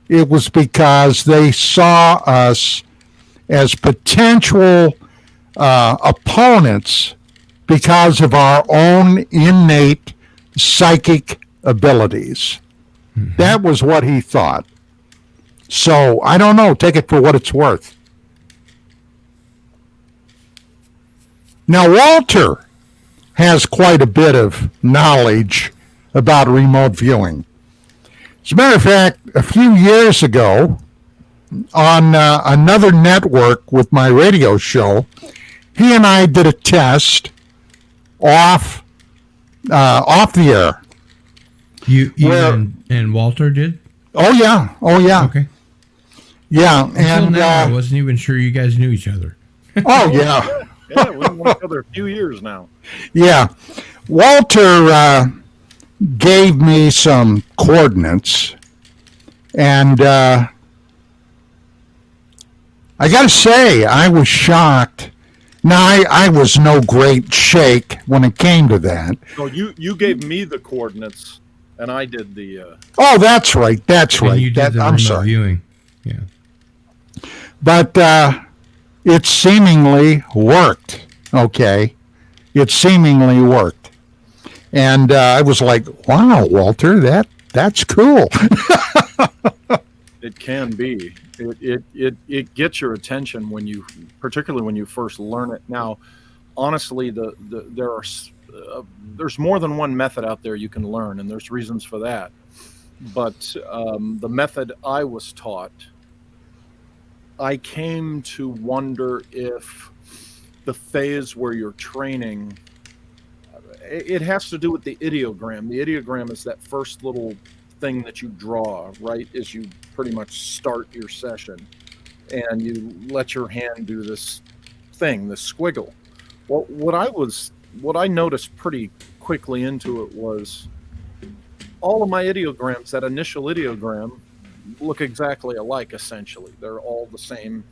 it was because they saw us as potential opponents because of our own innate psychic abilities. Mm-hmm. That was what he thought. So I don't know. Take it for what it's worth. Now, Walter has quite a bit of knowledge about remote viewing. As a matter of fact, a few years ago, on another network with my radio show, he and I did a test off the air. You and Walter did? Oh yeah. Okay. Yeah, Until now, I wasn't even sure you guys knew each other. Oh yeah. Yeah, we've known each other a few years now. Yeah, Walter gave me some coordinates, and I got to say, I was shocked. Now, I was no great shake when it came to that. So you gave me the coordinates, and I did the... Oh, that's right. That's and right. You did the I'm remote sorry. viewing. Yeah. But it seemingly worked. Okay. It seemingly worked. And I was like, wow, Walter, that's cool. It can be. It gets your attention particularly when you first learn it. Now, honestly, there's more than one method out there you can learn, and there's reasons for that. But the method I was taught, I came to wonder if the phase where you're training, it has to do with the ideogram. The ideogram is that first little thing that you draw, right, as you pretty much start your session, and you let your hand do this thing, this squiggle. Well, what I noticed pretty quickly into it was all of my ideograms, that initial ideogram, look exactly alike, essentially. They're all the same,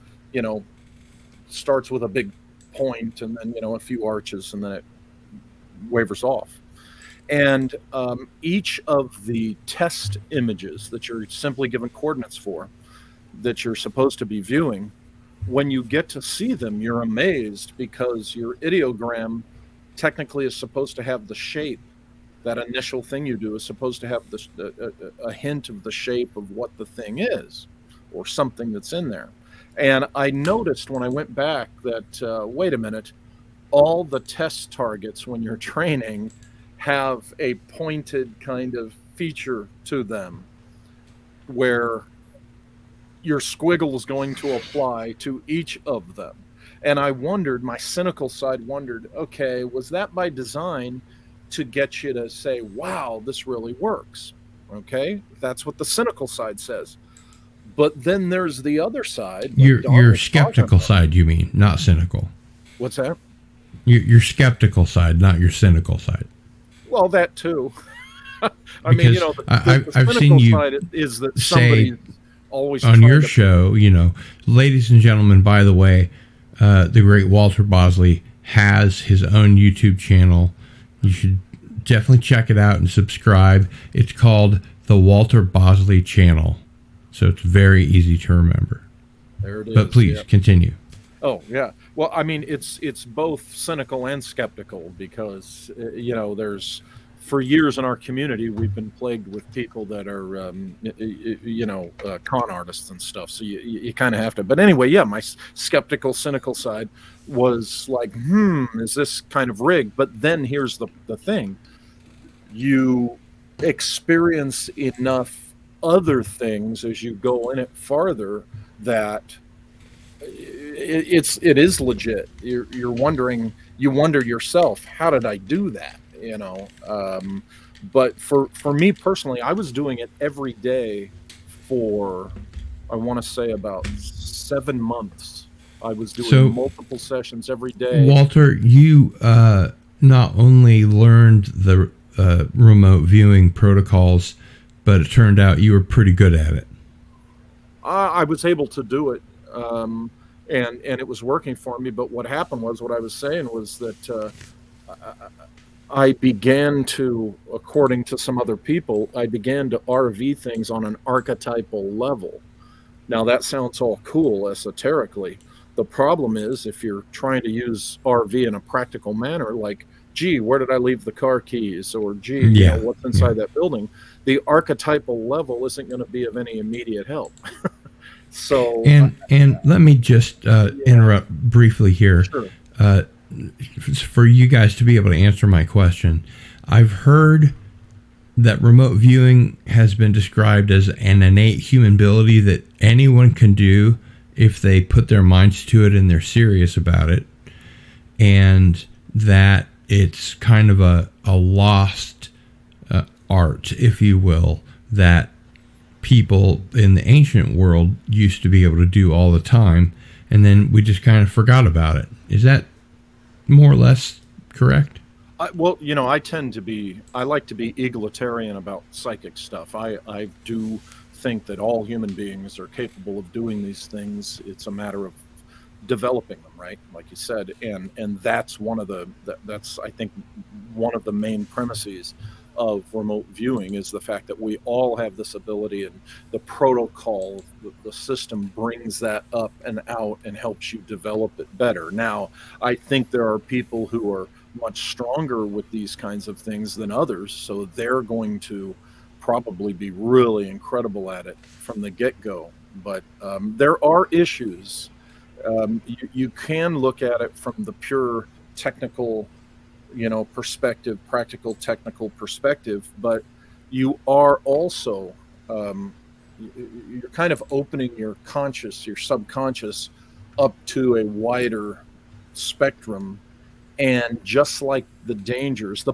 starts with a big point and then, a few arches, and then it wavers off. And each of the test images that you're simply given coordinates for, that you're supposed to be viewing, when you get to see them, you're amazed because your ideogram technically is supposed to have the shape. That initial thing you do is supposed to have a hint of the shape of what the thing is, or something that's in there. And I noticed when I went back that, wait a minute, all the test targets when you're training have a pointed kind of feature to them where your squiggle is going to apply to each of them. And I wondered, my cynical side wondered, okay, was that by design to get you to say, wow, this really works? Okay, that's what the cynical side says. But then there's the other side. Your skeptical side, you mean, not cynical. What's that? Your skeptical side, not your cynical side. Well, that too. I've seen you side is that somebody always on your show, ladies and gentlemen, by the way, the great Walter Bosley has his own YouTube channel. You should definitely check it out and subscribe. It's called the Walter Bosley Channel. So it's very easy to remember. There it is. But please continue. Oh, yeah. Well, I mean, it's both cynical and skeptical because, there's, for years in our community, we've been plagued with people that are, con artists and stuff. So you kind of have to. But anyway, yeah, my skeptical, cynical side was like, is this kind of rigged? But then here's the thing. You experience enough other things as you go in it farther that it is legit. You're wondering, you wonder yourself, how did I do that? But for me personally, I was doing it every day for, I want to say, about 7 months. I was doing multiple sessions every day. Walter, you not only learned the remote viewing protocols, but it turned out you were pretty good at it. I was able to do it. and it was working for me. But what happened was, what I was saying was that I began to, according to some other people, I began to RV things on an archetypal level. Now that sounds all cool esoterically. The problem is, if you're trying to use RV in a practical manner, like, gee, where did I leave the car keys? Or gee, you know, what's inside that building? The archetypal level isn't going to be of any immediate help. So, and let me just interrupt briefly here. Sure. For you guys to be able to answer my question, I've heard that remote viewing has been described as an innate human ability that anyone can do if they put their minds to it and they're serious about it, and that it's kind of a lost art, if you will, that people in the ancient world used to be able to do all the time, and then we just kind of forgot about it. Is that more or less correct? Well, you know, I like to be egalitarian about psychic stuff. I do think that all human beings are capable of doing these things. It's a matter of developing them, right? Like you said, and that's that's I think one of the main premises of remote viewing is the fact that we all have this ability, and the protocol, the system brings that up and out and helps you develop it better. Now, I think there are people who are much stronger with these kinds of things than others, so they're going to probably be really incredible at it from the get-go. But there are issues. You can look at it from the pure technical, you know, perspective, practical technical perspective, but you are also you're kind of opening your subconscious up to a wider spectrum. And just like the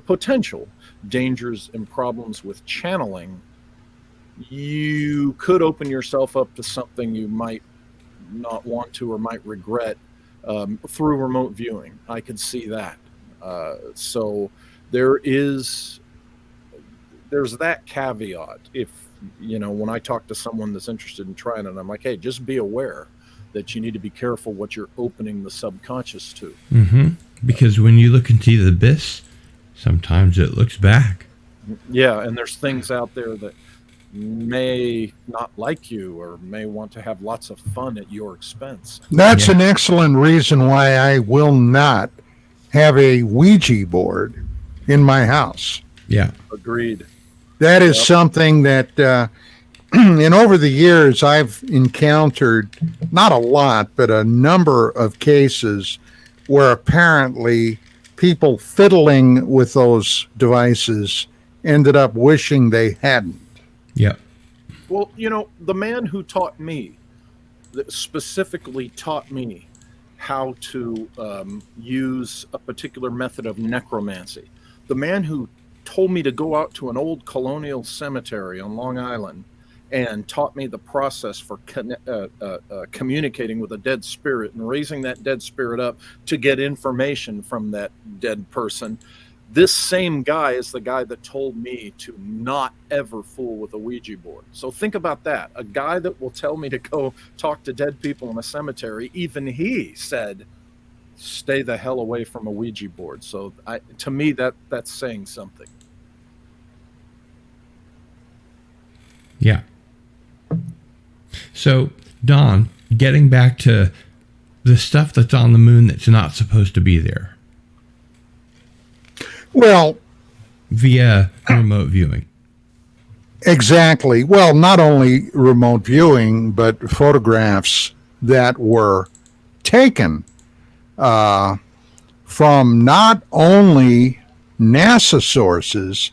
potential dangers and problems with channeling, you could open yourself up to something you might not want to or might regret through remote viewing. I could see that. So there's that caveat. If, you know, when I talk to someone that's interested in trying it, I'm like, hey, just be aware that you need to be careful what you're opening the subconscious to. Mm-hmm. Because when you look into the abyss, sometimes it looks back. Yeah, and there's things out there that may not like you or may want to have lots of fun at your expense. That's an excellent reason why I will not have a Ouija board in my house. Yeah. Agreed. That is something that, and over the years, I've encountered, not a lot, but a number of cases where apparently people fiddling with those devices ended up wishing they hadn't. Yeah. Well, you know, the man who taught me, specifically taught me how to use a particular method of necromancy, the man who told me to go out to an old colonial cemetery on Long Island and taught me the process for communicating with a dead spirit and raising that dead spirit up to get information from that dead person. This same guy is the guy that told me to not ever fool with a Ouija board. So think about that. A guy that will tell me to go talk to dead people in a cemetery, even he said, stay the hell away from a Ouija board. So to me, that's saying something. Yeah. So, Don, getting back to the stuff that's on the moon that's not supposed to be there. Well, via remote viewing. Exactly. Well, not only remote viewing, but photographs that were taken from not only NASA sources,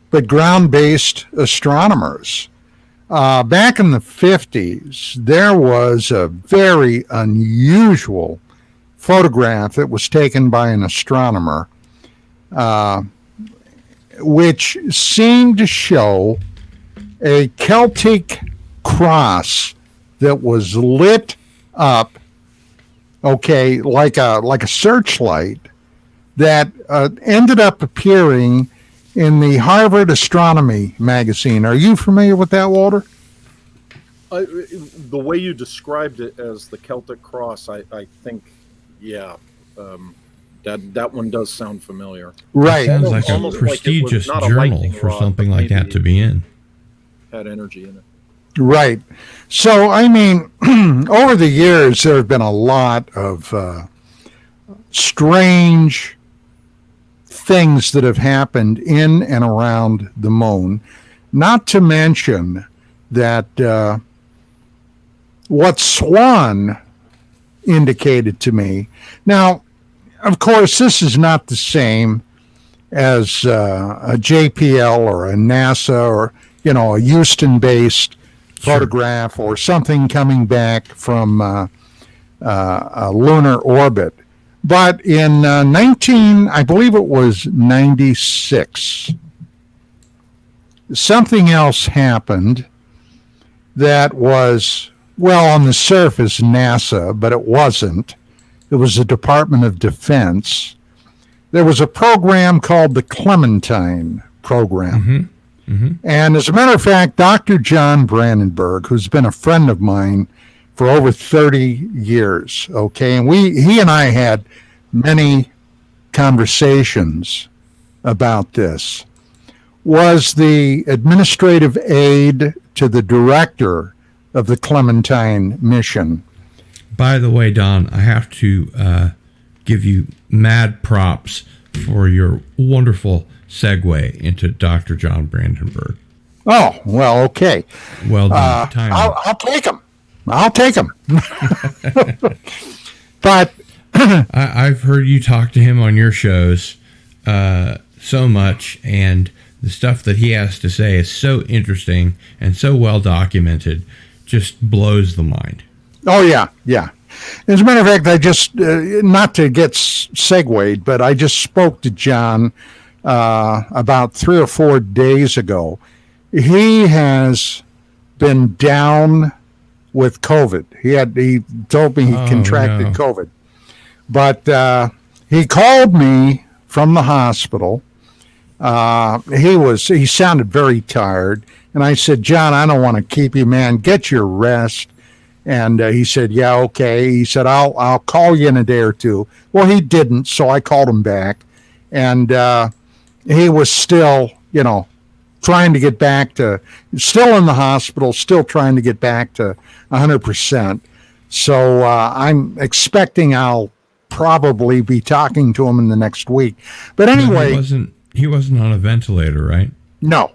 but ground-based astronomers. Back in the 50s, there was a very unusual photograph that was taken by an astronomer, which seemed to show a Celtic cross that was lit up, okay, like a searchlight, that ended up appearing in the Harvard Astronomy magazine. Are you familiar with that, Walter? The way you described it as the Celtic cross, I think, yeah, that one does sound familiar. Right. It sounds like a Almost like it was prestigious not a journal lightning for rod, something but like that maybe to be in. Had energy in it. Right. So, I mean, over the years, there have been a lot of strange things that have happened in and around the moon, not to mention that what Swan indicated to me. Now, of course, this is not the same as a JPL or a NASA or, a Houston-based photograph or something coming back from a lunar orbit. But in I believe it was 96, something else happened that was, well, on the surface NASA, but it wasn't. It was the Department of Defense. There was a program called the Clementine Program. Mm-hmm. Mm-hmm. And as a matter of fact, Dr. John Brandenburg, who's been a friend of mine for over 30 years, okay, and he and I had many conversations about this, was the administrative aide to the director of the Clementine mission. By the way, Don, I have to give you mad props for your wonderful segue into Dr. John Brandenburg. Oh, well, okay. Well done. I'll take him. I'll take him. But I've heard you talk to him on your shows so much, and the stuff that he has to say is so interesting and so well documented, just blows the mind. oh, yeah. As a matter of fact, I just, not to get segued, but I just spoke to John about 3 or 4 days ago. He has been down with COVID. He told me he contracted COVID. But he called me from the hospital. He sounded very tired. And I said, John, I don't want to keep you, man. Get your rest. And he said, yeah, okay. He said, I'll call you in a day or two. Well, he didn't, so I called him back. And he was still, trying to get back to, still in the hospital, still trying to get back to 100%. So I'm expecting I'll probably be talking to him in the next week. But anyway. He wasn't on a ventilator, right? No.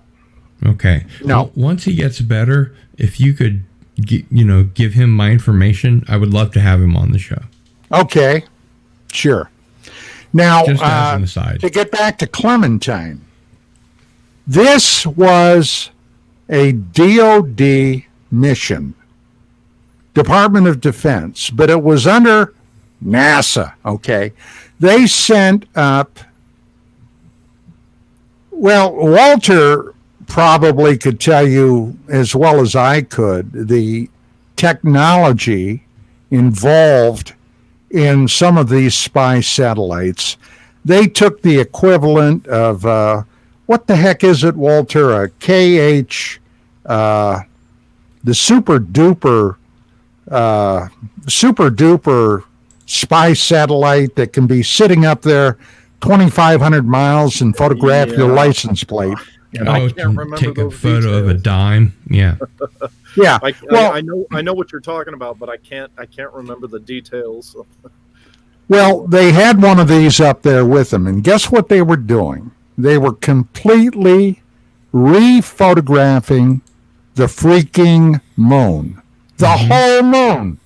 Okay. No. Well, once he gets better, if you could, give him my information, I would love to have him on the show. Okay. Sure. Now, Just as an aside. to get back to Clementine, this was a DOD mission, Department of Defense, but it was under NASA, okay? They sent up, well, Walter probably could tell you as well as I could the technology involved in some of these spy satellites. They took the equivalent of, what the heck is it, Walter? A KH, the super duper spy satellite that can be sitting up there 2,500 miles and photograph your license plate. I can't remember take a those photo details. of a dime. Yeah. Yeah. I know what you're talking about, but I can't remember the details. Well, they had one of these up there with them, and guess what they were doing? They were completely re-photographing the freaking moon. The whole moon.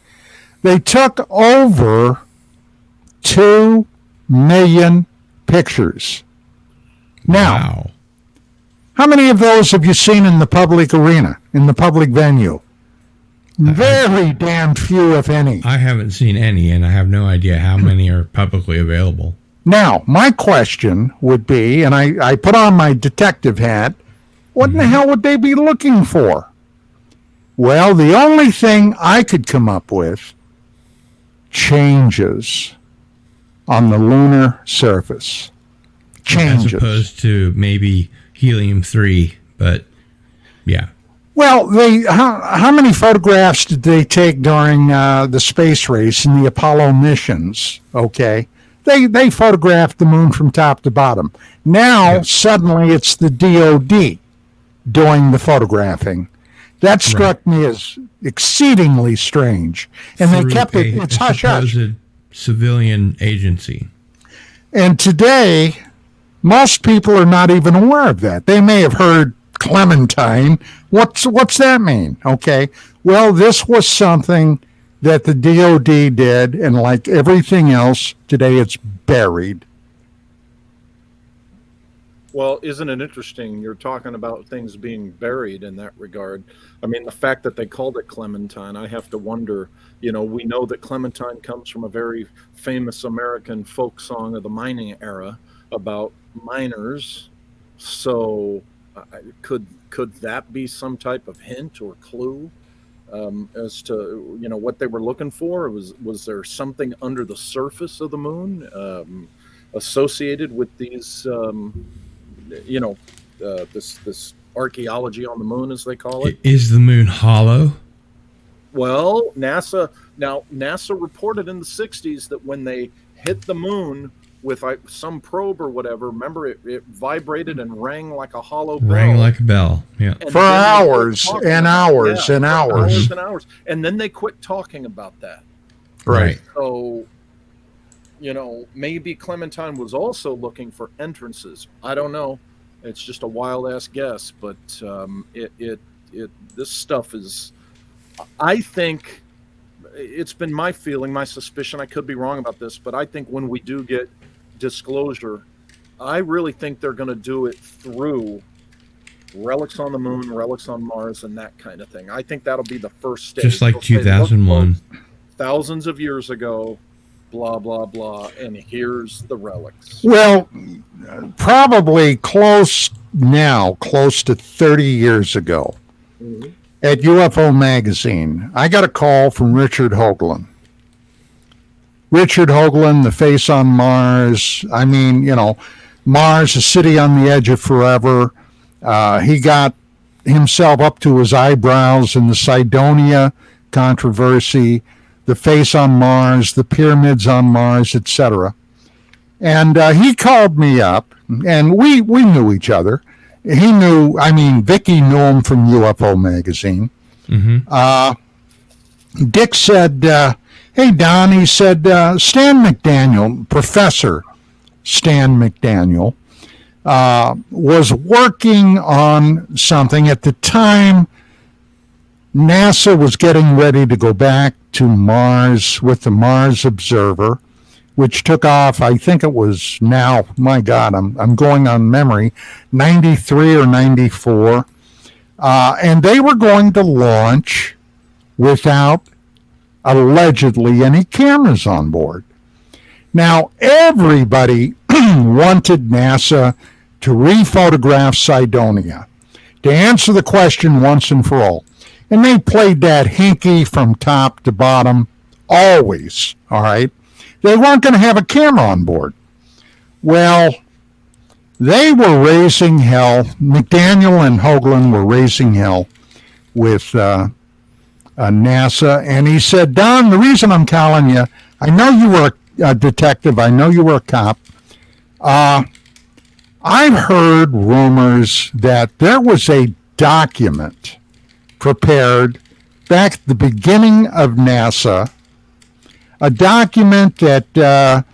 They took over 2 million pictures. Now, Wow. how many of those have you seen in the public arena, in the public venue? Very damn few, if any. I haven't seen any, and I have no idea how many are publicly available. Now, my question would be, and I put on my detective hat, what in the hell would they be looking for? Well, the only thing I could come up with, changes on the lunar surface. Changes. As opposed to maybe helium-3, but yeah. Well, how many photographs did they take during the space race and the Apollo missions? Okay, they photographed the moon from top to bottom. Now suddenly it's the DoD doing the photographing. That struck me as exceedingly strange, and they kept it's hush hush. Civilian agency. And today, most people are not even aware of that. They may have heard Clementine. What's that mean? Okay. Well, this was something that the DoD did, and like everything else, today it's buried. Well, isn't it interesting? You're talking about things being buried in that regard. I mean, the fact that they called it Clementine, I have to wonder, we know that Clementine comes from a very famous American folk song of the mining era about miners. So could that be some type of hint or clue as to, what they were looking for? Was there something under the surface of the moon associated with these this archaeology on the moon, as they call it? Is the moon hollow? Well, NASA reported in the 60s that when they hit the moon with some probe or whatever, remember it vibrated and rang like a hollow bell. Rang like a bell, yeah. For hours and hours and hours. And then they quit talking about that. Right. So, maybe Clementine was also looking for entrances. I don't know. It's just a wild ass guess, but this stuff is. I think it's been my feeling, my suspicion. I could be wrong about this, but I think when we do get disclosure, I really think they're going to do it through relics on the moon, relics on Mars, and that kind of thing. I think that'll be the first stage. Just like 2001, thousands of years ago. Blah, blah, blah, and here's the relics. Well, probably close to 30 years ago, at UFO Magazine, I got a call from Richard Hoagland. Richard Hoagland, the face on Mars. I mean, Mars, a city on the edge of forever. He got himself up to his eyebrows in the Cydonia controversy, the face on Mars, the pyramids on Mars, etc. And he called me up, and we knew each other. Vicky knew him from UFO Magazine. Mm-hmm. Dick said, hey, Don, he said, Stan McDaniel, Professor Stan McDaniel, was working on something at the time. NASA was getting ready to go back to Mars with the Mars Observer, which took off, I think it was now, my God, I'm going on memory, 93 or 94. And they were going to launch without allegedly any cameras on board. Now, everybody wanted NASA to rephotograph Cydonia, to answer the question once and for all. And they played that hinky from top to bottom, always, all right? They weren't going to have a camera on board. Well, they were raising hell. McDaniel and Hoagland were raising hell with NASA. And he said, Don, the reason I'm calling you, I know you were a detective. I know you were a cop. I've heard rumors that there was a document prepared back at the beginning of NASA, a document that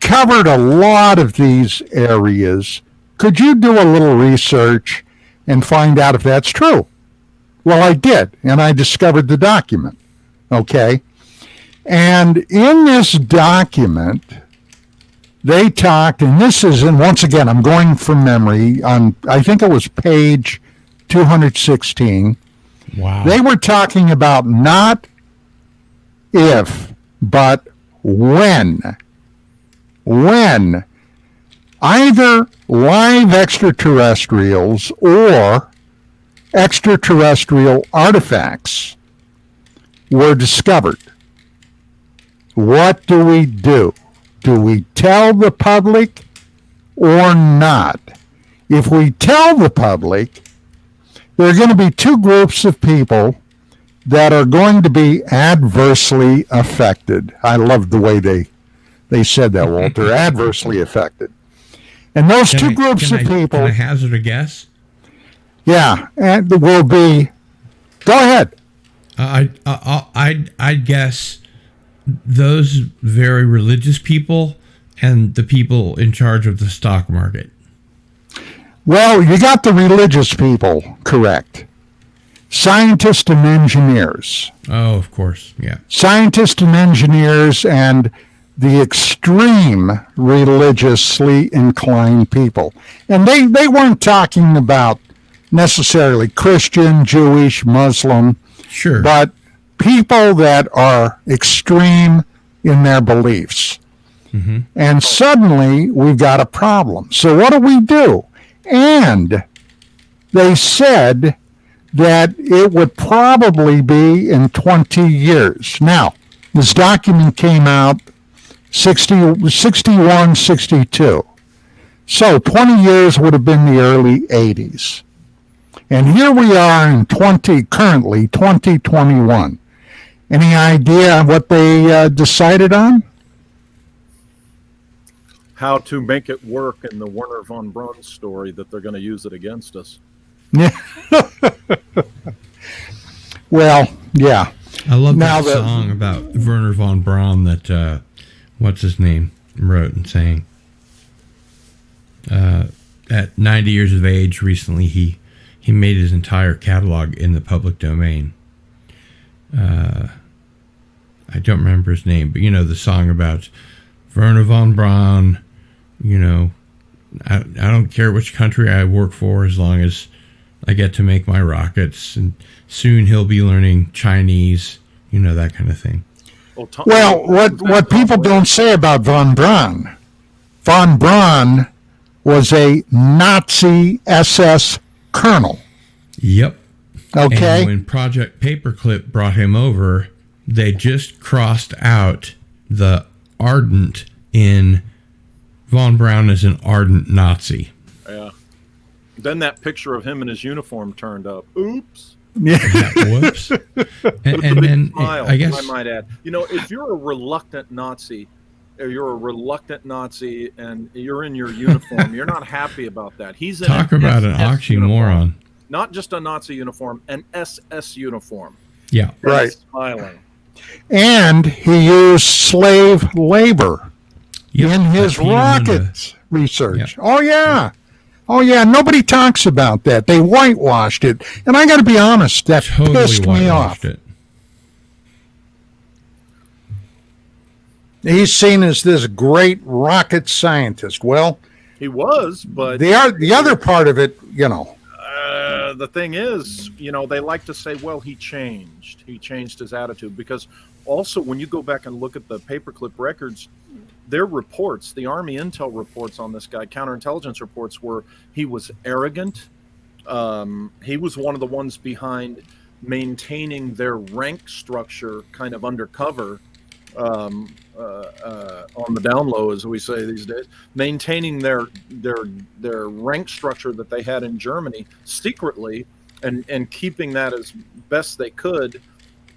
covered a lot of these areas. Could you do a little research and find out if that's true? Well, I did, and I discovered the document, okay? And in this document, they talked, and this is, and once again, I'm going from memory, on I think it was page 216. Wow. They were talking about not if, but when either live extraterrestrials or extraterrestrial artifacts were discovered. What do we do? Do we tell the public or not? If we tell the public, there are going to be two groups of people that are going to be adversely affected. I love the way they said that, Walter. Adversely affected. And those two groups of people... Can I hazard a guess? Yeah, and there will be... Go ahead. I'd guess those very religious people and the people in charge of the stock market. Well, you got the religious people correct. Scientists and engineers. Oh, of course, yeah. Scientists and engineers and the extreme religiously inclined people. And they weren't talking about necessarily Christian, Jewish, Muslim, sure, but people that are extreme in their beliefs. Mm-hmm. And suddenly we've got a problem. So what do? And they said that it would probably be in 20 years. Now, this document came out 61, 62. So 20 years would have been the early 80s. And here we are in currently 2021. Any idea what they decided on? How to make it work in the Werner von Braun story that they're going to use it against us. Yeah. Well, yeah. I love that song about Werner von Braun that, what's his name, wrote and sang. At 90 years of age, recently, he made his entire catalog in the public domain. I don't remember his name, but the song about Werner von Braun, I don't care which country I work for as long as I get to make my rockets, and soon he'll be learning Chinese, that kind of thing. Well, what people don't say about von Braun was a Nazi SS colonel. Yep. Okay. And when Project Paperclip brought him over, they just crossed out the ardent in von Braun as an ardent Nazi. Yeah. Then that picture of him in his uniform turned up. Oops. Yeah. Whoops. and then smile, I guess I might add. If you're a reluctant Nazi, and you're in your uniform, you're not happy about that. He's in talk about an oxymoron. Uniform. Not just a Nazi uniform, an SS uniform. Yeah. Right. Smiling. And he used slave labor in his rocket research. Yep. Oh, yeah. Oh, yeah. Nobody talks about that. They whitewashed it. And I got to be honest, that pissed me off. He's seen as this great rocket scientist. Well, he was, but the other part of it, the thing is, they like to say, well, he changed his attitude, because also when you go back and look at the paperclip records, their reports, the Army intel reports on this guy, counterintelligence reports, were he was arrogant. He was one of the ones behind maintaining their rank structure kind of undercover, on the down low, as we say these days, maintaining their rank structure that they had in Germany secretly, and keeping that as best they could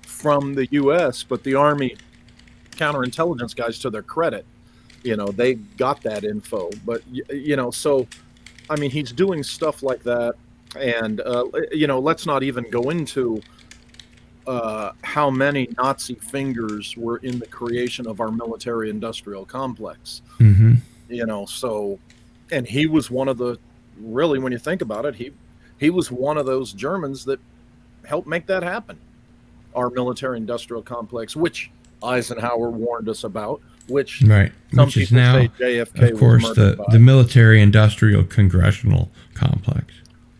from the U.S. But the Army counterintelligence guys, to their credit, they got that info. But so I mean, he's doing stuff like that, and let's not even go into how many Nazi fingers were in the creation of our military-industrial complex. Mm-hmm. So, and he was one of the, really, when you think about it, he was one of those Germans that helped make that happen. Our military-industrial complex, which Eisenhower warned us about, which right, some which people is now, say JFK of course, was murdered by. the military-industrial congressional complex.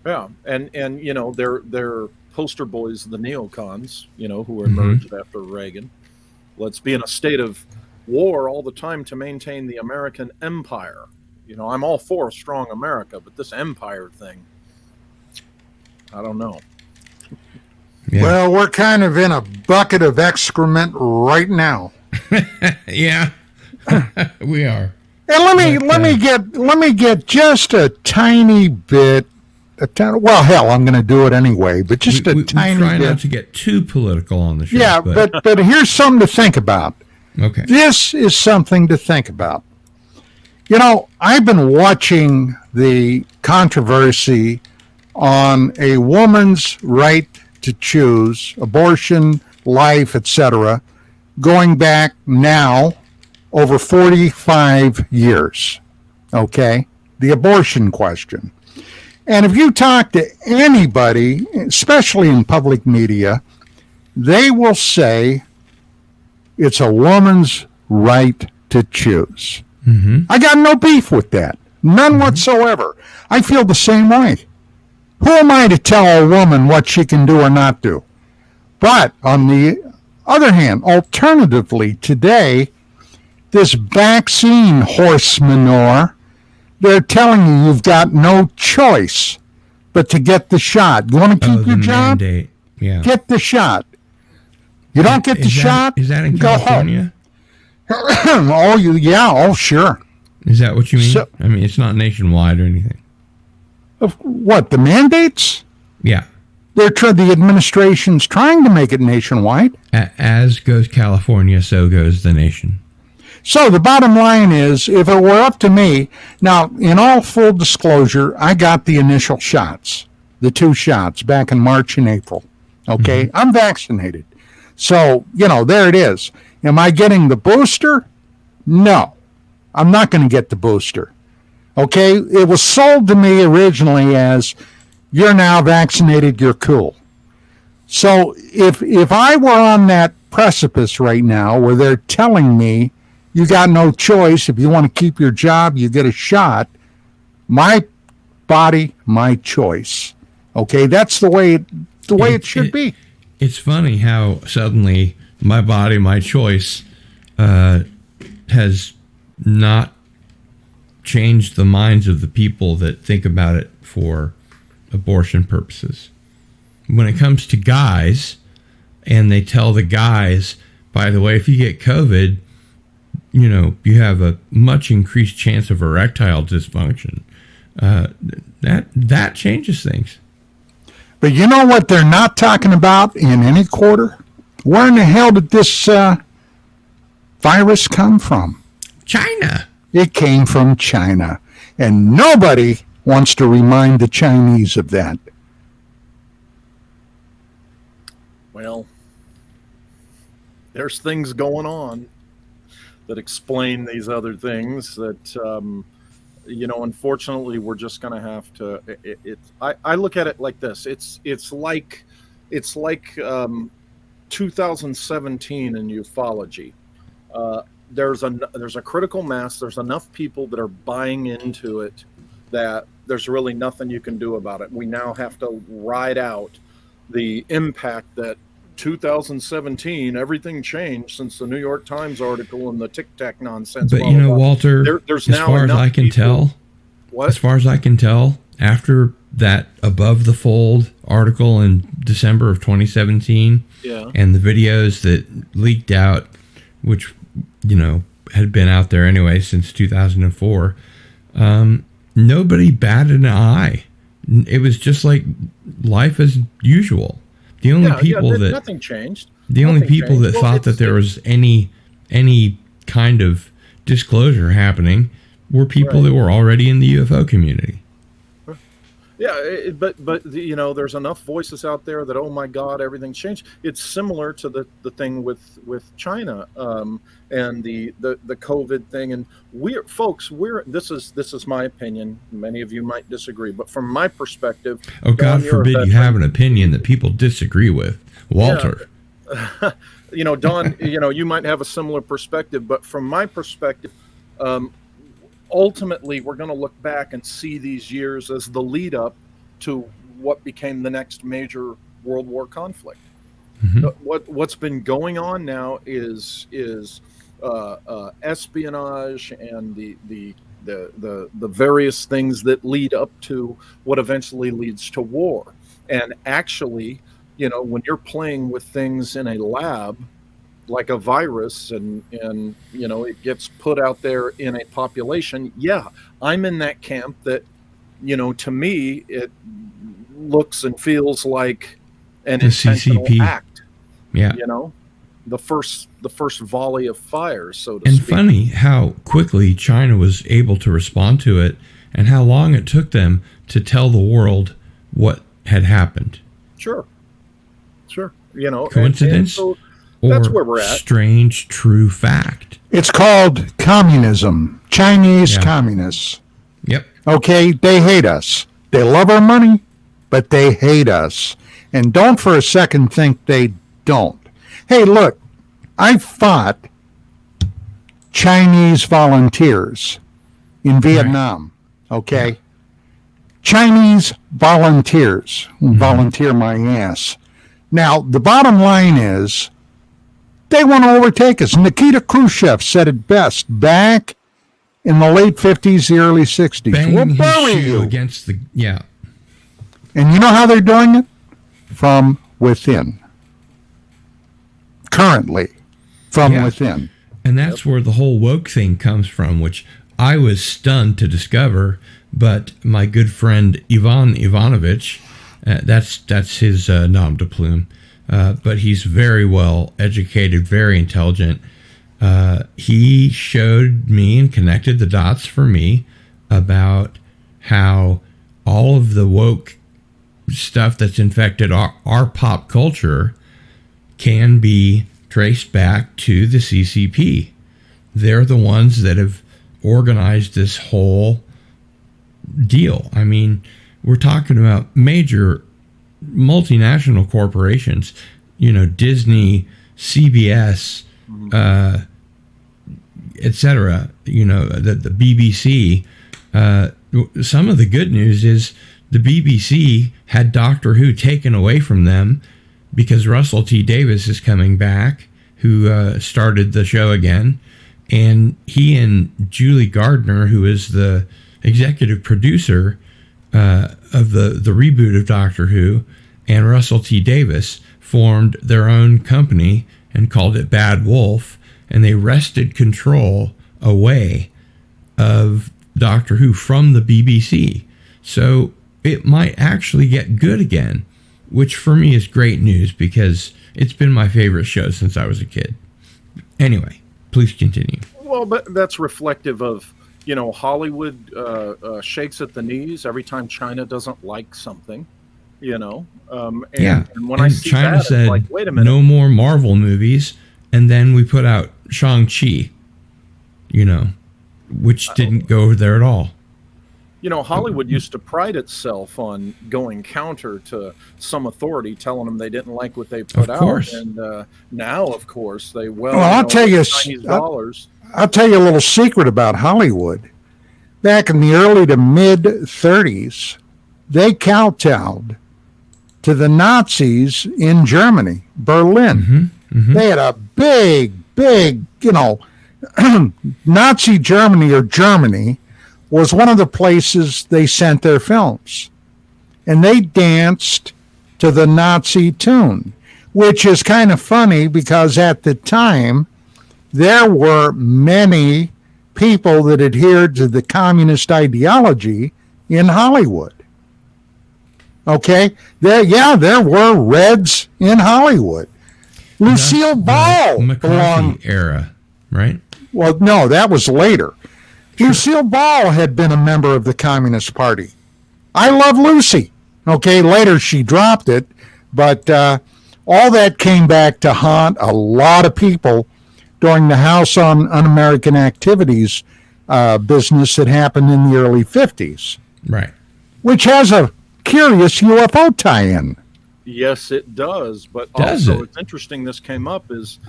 Yeah, and they're poster boys, the neocons, who emerged after Reagan. Let's be in a state of war all the time to maintain the American empire. I'm all for a strong America, but this empire thing, I don't know. Yeah. Well, we're kind of in a bucket of excrement right now. Yeah, we are. And let me get just a tiny bit well, hell, I'm going to do it anyway, but just a tiny try bit. not to get too political on the show. Yeah, but here's something to think about. Okay. This is something to think about. You know, I've been watching the controversy on a woman's right to choose, abortion, life, etc., going back now over 45 years. Okay? The abortion question. And if you talk to anybody, especially in public media, they will say it's a woman's right to choose. Mm-hmm. I got no beef with that. None whatsoever. I feel the same way. Who am I to tell a woman what she can do or not do? But on the other hand, alternatively, today, this vaccine horse manure, they're telling you you've got no choice but to get the shot. You want to keep your job? Mandate. Yeah. Get the shot. You don't get the shot, Is that in go California? home. Oh, sure. Is that what you mean? So- I mean, it's not nationwide or anything. What, the mandates? Yeah. The administration's trying to make it nationwide. As goes California, so goes the nation. So the bottom line is, if it were up to me, now, in all full disclosure, I got the initial shots, the 2 shots back in March and April. Okay? I'm vaccinated. So, there it is. Am I getting the booster? No. I'm not going to get the booster. Okay? It was sold to me originally as, you're now vaccinated, you're cool. So if I were on that precipice right now where they're telling me you got no choice, if you want to keep your job, you get a shot, my body, my choice. Okay? That's the way it should be. It's funny how suddenly my body, my choice has not changed the minds of the people that think about it for abortion purposes. When it comes to guys, and they tell the guys, by the way, if you get COVID, you have a much increased chance of erectile dysfunction. That changes things. But you know what they're not talking about in any quarter? Where in the hell did this virus come from? China. It came from China. And nobody wants to remind the Chinese of that. Well, there's things going on that explain these other things that, unfortunately, we're just going to have to. I look at it like this. It's like 2017 in ufology. There's a critical mass. There's enough people that are buying into it that there's really nothing you can do about it. We now have to ride out the impact that 2017, everything changed since the New York Times article and the Tic Tac nonsense. But Walter, there's as now far as I can tell, as far as I can tell, after that Above the Fold article in December of 2017, and the videos that leaked out, which had been out there anyway since 2004, nobody batted an eye. It was just like life as usual. The only people that nothing changed. The only people that thought that there was any kind of disclosure happening were people that were already in the UFO community. Yeah, but there's enough voices out there that, oh my God, everything's changed. It's similar to the thing with China and the COVID thing. And this is my opinion. Many of you might disagree, but from my perspective, oh God forbid you have an opinion that people disagree with, Walter. Yeah. Don, you might have a similar perspective, but from my perspective, ultimately, we're going to look back and see these years as the lead up to what became the next major World War conflict. Mm-hmm. What's been going on now is espionage and the various things that lead up to what eventually leads to war. And actually, when you're playing with things in a lab, like a virus, and it gets put out there in a population, I'm in that camp that to me, it looks and feels like an The intentional CCP. act. Yeah. The first volley of fire, so to And speak. funny how quickly China was able to respond to it and how long it took them to tell the world what had happened. Sure. Coincidence? And so that's Or where we're at. strange true fact. It's called communism, Chinese Yeah. communists. Yep. Okay, they hate us. They love our money, but they hate us. And don't for a second think they don't. Hey, look, I fought Chinese volunteers in Vietnam. Okay? Yeah. Chinese volunteers volunteer my ass. Now, the bottom line is they want to overtake us. Nikita Khrushchev said it best back in the late 50s, the early 60s. Bang We'll his bury shoe you. against the... Yeah. And you know how they're doing it? From within. Currently, from Yeah. within. And that's where the whole woke thing comes from, which I was stunned to discover. But my good friend Ivan Ivanovich, that's his nom de plume, but he's very well educated, very intelligent. He showed me and connected the dots for me about how all of the woke stuff that's infected our pop culture can be traced back to the CCP. They're the ones that have organized this whole deal. I mean, we're talking about major multinational corporations, Disney, CBS, etc., the BBC. Some of the good news is the BBC had Doctor Who taken away from them because Russell T. Davies is coming back, who started the show again. And he and Julie Gardner, who is the executive producer of the reboot of Doctor Who, and Russell T. Davies formed their own company and called it Bad Wolf, and they wrested control away of Doctor Who from the BBC. So it might actually get good again, which for me is great news because it's been my favorite show since I was a kid. Anyway, please continue. Well, but that's reflective of, Hollywood shakes at the knees every time China doesn't like something, And when I see China that, said, it's like, wait a minute. no more Marvel movies, and then we put out Shang-Chi, which didn't go over there at all. Hollywood used to pride itself on going counter to some authority, telling them they didn't like what they put Of out. course. And now, of course, they I'll tell you, Chinese dollars. I'll tell you a little secret about Hollywood. Back in the early to mid 30s, they kowtowed to the Nazis in Germany, Berlin. They had a big, Nazi Germany, or Germany, was one of the places they sent their films. And they danced to the Nazi tune, which is kind of funny because at the time, there were many people that adhered to the communist ideology in Hollywood. Okay? There were Reds in Hollywood. Lucille Ball McCarthy belonged. era, right? Well, no, that was later. Lucille Ball had been a member of the Communist Party. I Love Lucy. Okay, later she dropped it, but all that came back to haunt a lot of people during the House on Un-American Activities business that happened in the early 50s, Right. which has a curious UFO tie-in. Yes, it does. But Does also, it? it's interesting this came up is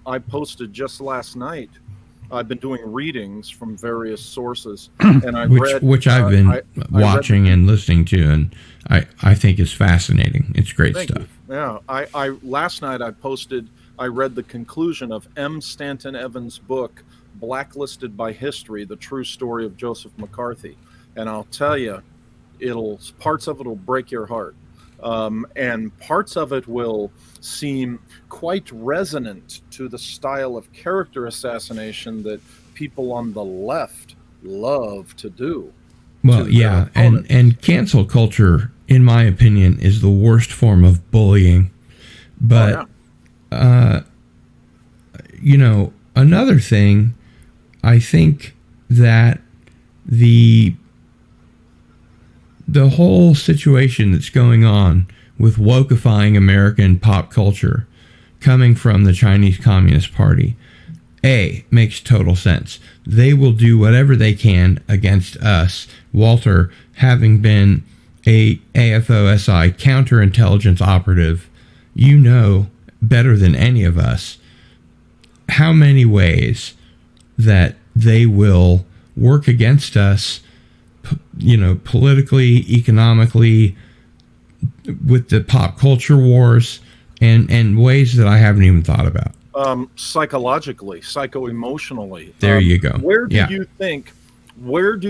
I posted just last night. I've been doing readings from various sources, and I Which I've been watching and listening to, and I think is fascinating. It's great Thank stuff. you. Yeah, I last night I read the conclusion of M. Stanton Evans' book, Blacklisted by History: The True Story of Joseph McCarthy, and I'll tell you, parts of it will break your heart. And parts of it will seem quite resonant to the style of character assassination that people on the left love to do. Well, yeah, and cancel culture, in my opinion, is the worst form of bullying. But, another thing, I think that the whole situation that's going on with wokeifying American pop culture coming from the Chinese Communist Party, makes total sense. They will do whatever they can against us. Walter, having been a AFOSI counterintelligence operative, you know better than any of us how many ways that they will work against us, politically, economically, with the pop culture wars, and ways that I haven't even thought about. Psychologically, psycho-emotionally. There you go. Where do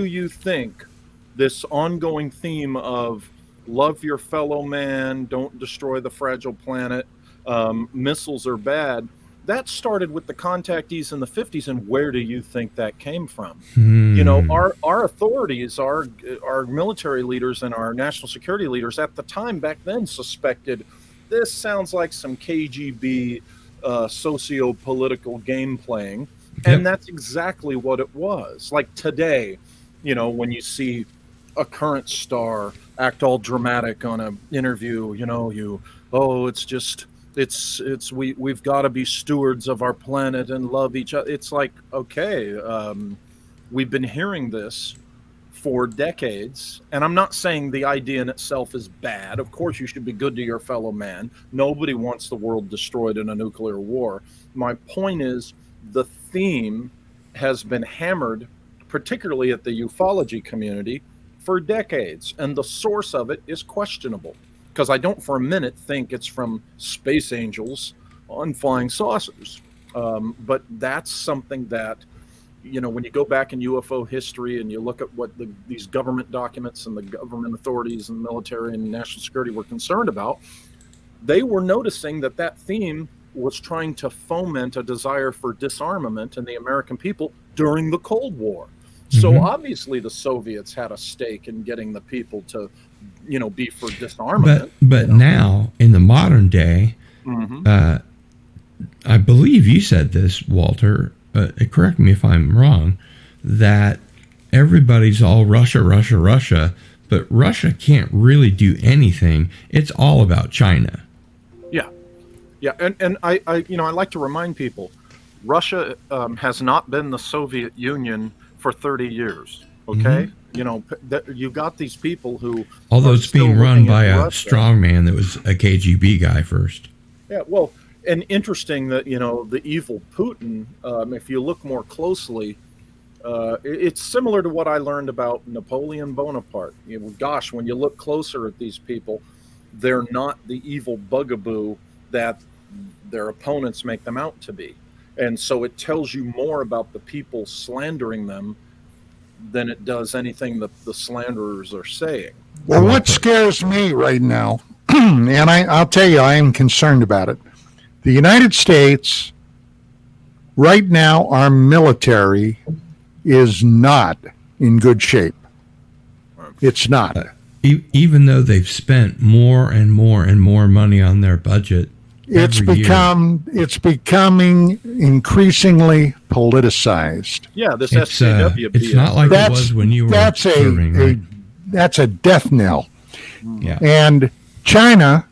you think this ongoing theme of love your fellow man, don't destroy the fragile planet, missiles are bad, that started with the contactees in the 50s, and where do you think that came from? Our authorities, our military leaders and our national security leaders at the time back then suspected this sounds like some KGB socio-political game playing, and that's exactly what it was. Like today, when you see a current star act all dramatic on an interview, we've got to be stewards of our planet and love each other. It's like, okay, we've been hearing this for decades, and I'm not saying the idea in itself is bad. Of course, you should be good to your fellow man. Nobody wants the world destroyed in a nuclear war. My point is, the theme has been hammered, particularly at the ufology community, for decades, and the source of it is questionable, because I don't for a minute think it's from space angels on flying saucers. But that's something that, when you go back in UFO history and you look at what these government documents and the government authorities and military and national security were concerned about, they were noticing that theme was trying to foment a desire for disarmament in the American people during the Cold War. So obviously the Soviets had a stake in getting the people to, be for disarmament. But now, in the modern day, I believe you said this, Walter, correct me if I'm wrong, that everybody's all Russia, Russia, Russia, but Russia can't really do anything. It's all about China. Yeah. And I like to remind people, Russia has not been the Soviet Union for 30 years. Okay. You got these people who, although it's being run by a strongman that was a KGB guy first. Yeah. Well, and interesting that, the evil Putin, if you look more closely, it's similar to what I learned about Napoleon Bonaparte. Gosh, when you look closer at these people, they're not the evil bugaboo that their opponents make them out to be. And so it tells you more about the people slandering them than it does anything that the slanderers are saying. Well, what scares me right now, and I'll tell you, I am concerned about it. The United States, right now, our military is not in good shape. It's not. Even though they've spent more and more and more money on their budget, it's becoming increasingly politicized. Yeah, this SJW. It's not like it was when you were serving. Right? That's a death knell. Yeah. And China,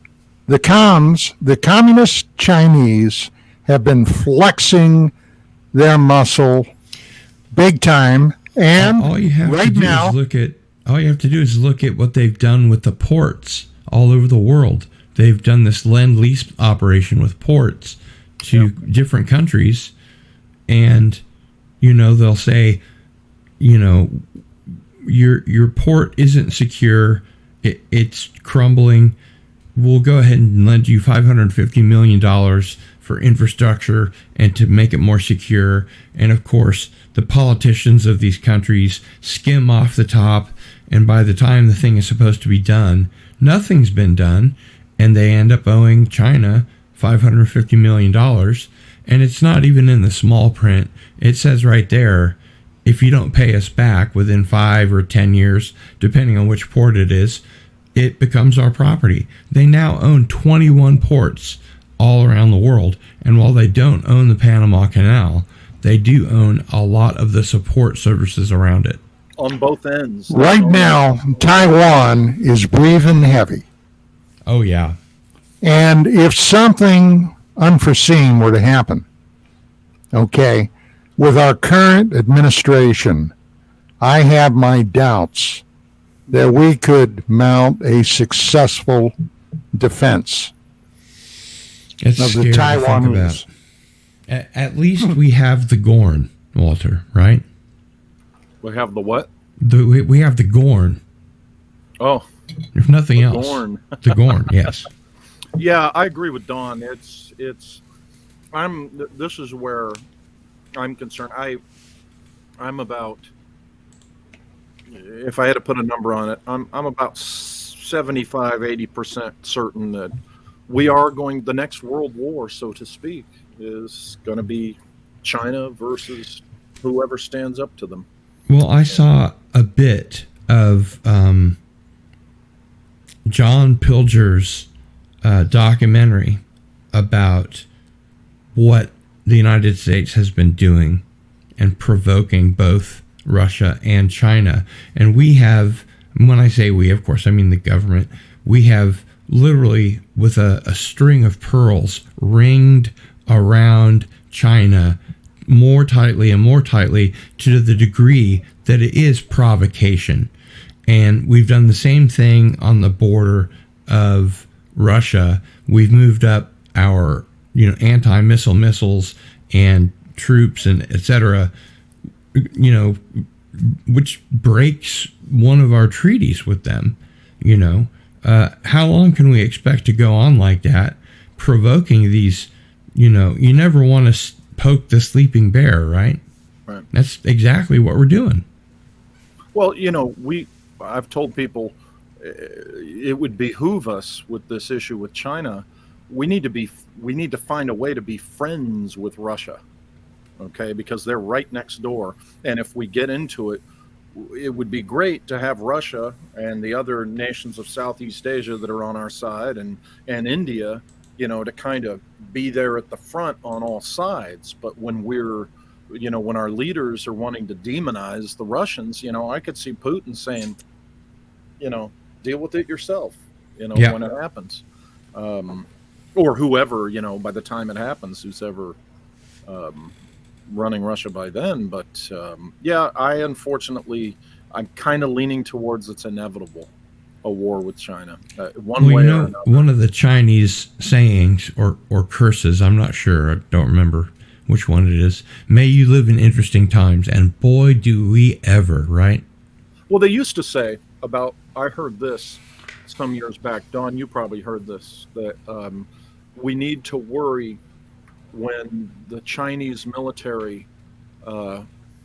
the communist Chinese have been flexing their muscle big time. And all you have to do is look at what they've done with the ports all over the world. They've done this Lend-Lease operation with ports to different countries, and they'll say, your port isn't secure, it's crumbling. We'll go ahead and lend you $550 million for infrastructure and to make it more secure. And of course, the politicians of these countries skim off the top, and by the time the thing is supposed to be done, nothing's been done. And they end up owing China $550 million. And it's not even in the small print. It says right there, if you don't pay us back within 5 or 10 years, depending on which port it is, it becomes our property. They now own 21 ports all around the world. And while they don't own the Panama Canal, they do own a lot of the support services around it. On both ends. Right now, Taiwan is breathing heavy. Oh, yeah. And if something unforeseen were to happen, okay, with our current administration, I have my doubts that we could mount a successful defense It's of scary the to think Taiwanese. about. At least we have the Gorn, Walter, right? We have the what? We have the Gorn. Oh, If nothing else. Gorn. The Gorn, yes. Yeah, I agree with Don. This is where I'm concerned. I'm about, if I had to put a number on it, I'm about 75, 80% certain that the next world war, so to speak, is going to be China versus whoever stands up to them. Well, I saw a bit of John Pilger's documentary about what the United States has been doing and provoking both Russia and China. And we have, when I say we, of course, I mean the government, we have literally, with a string of pearls, ringed around China more tightly and more tightly, to the degree that it is provocation. And we've done the same thing on the border of Russia. We've moved up our, anti-missile missiles and troops and etc., which breaks one of our treaties with them. How long can we expect to go on like that, provoking these, you never want to poke the sleeping bear, right? Right. That's exactly what we're doing. Well, I've told people it would behoove us with this issue with China. We need to find a way to be friends with Russia, okay? Because they're right next door, and if we get into it, it would be great to have Russia and the other nations of Southeast Asia that are on our side, and India, to kind of be there at the front on all sides. But when when our leaders are wanting to demonize the Russians, I could see Putin saying, deal with it yourself, Yeah. when it happens. Or whoever, by the time it happens, who's ever running Russia by then. But I'm kind of leaning towards it's inevitable, a war with China, one way or another. One of the Chinese sayings or curses, I'm not sure, I don't remember which one it is. May you live in interesting times, and boy, do we ever, right? Well, they used to say I heard this some years back. Don, you probably heard this, that we need to worry when the Chinese military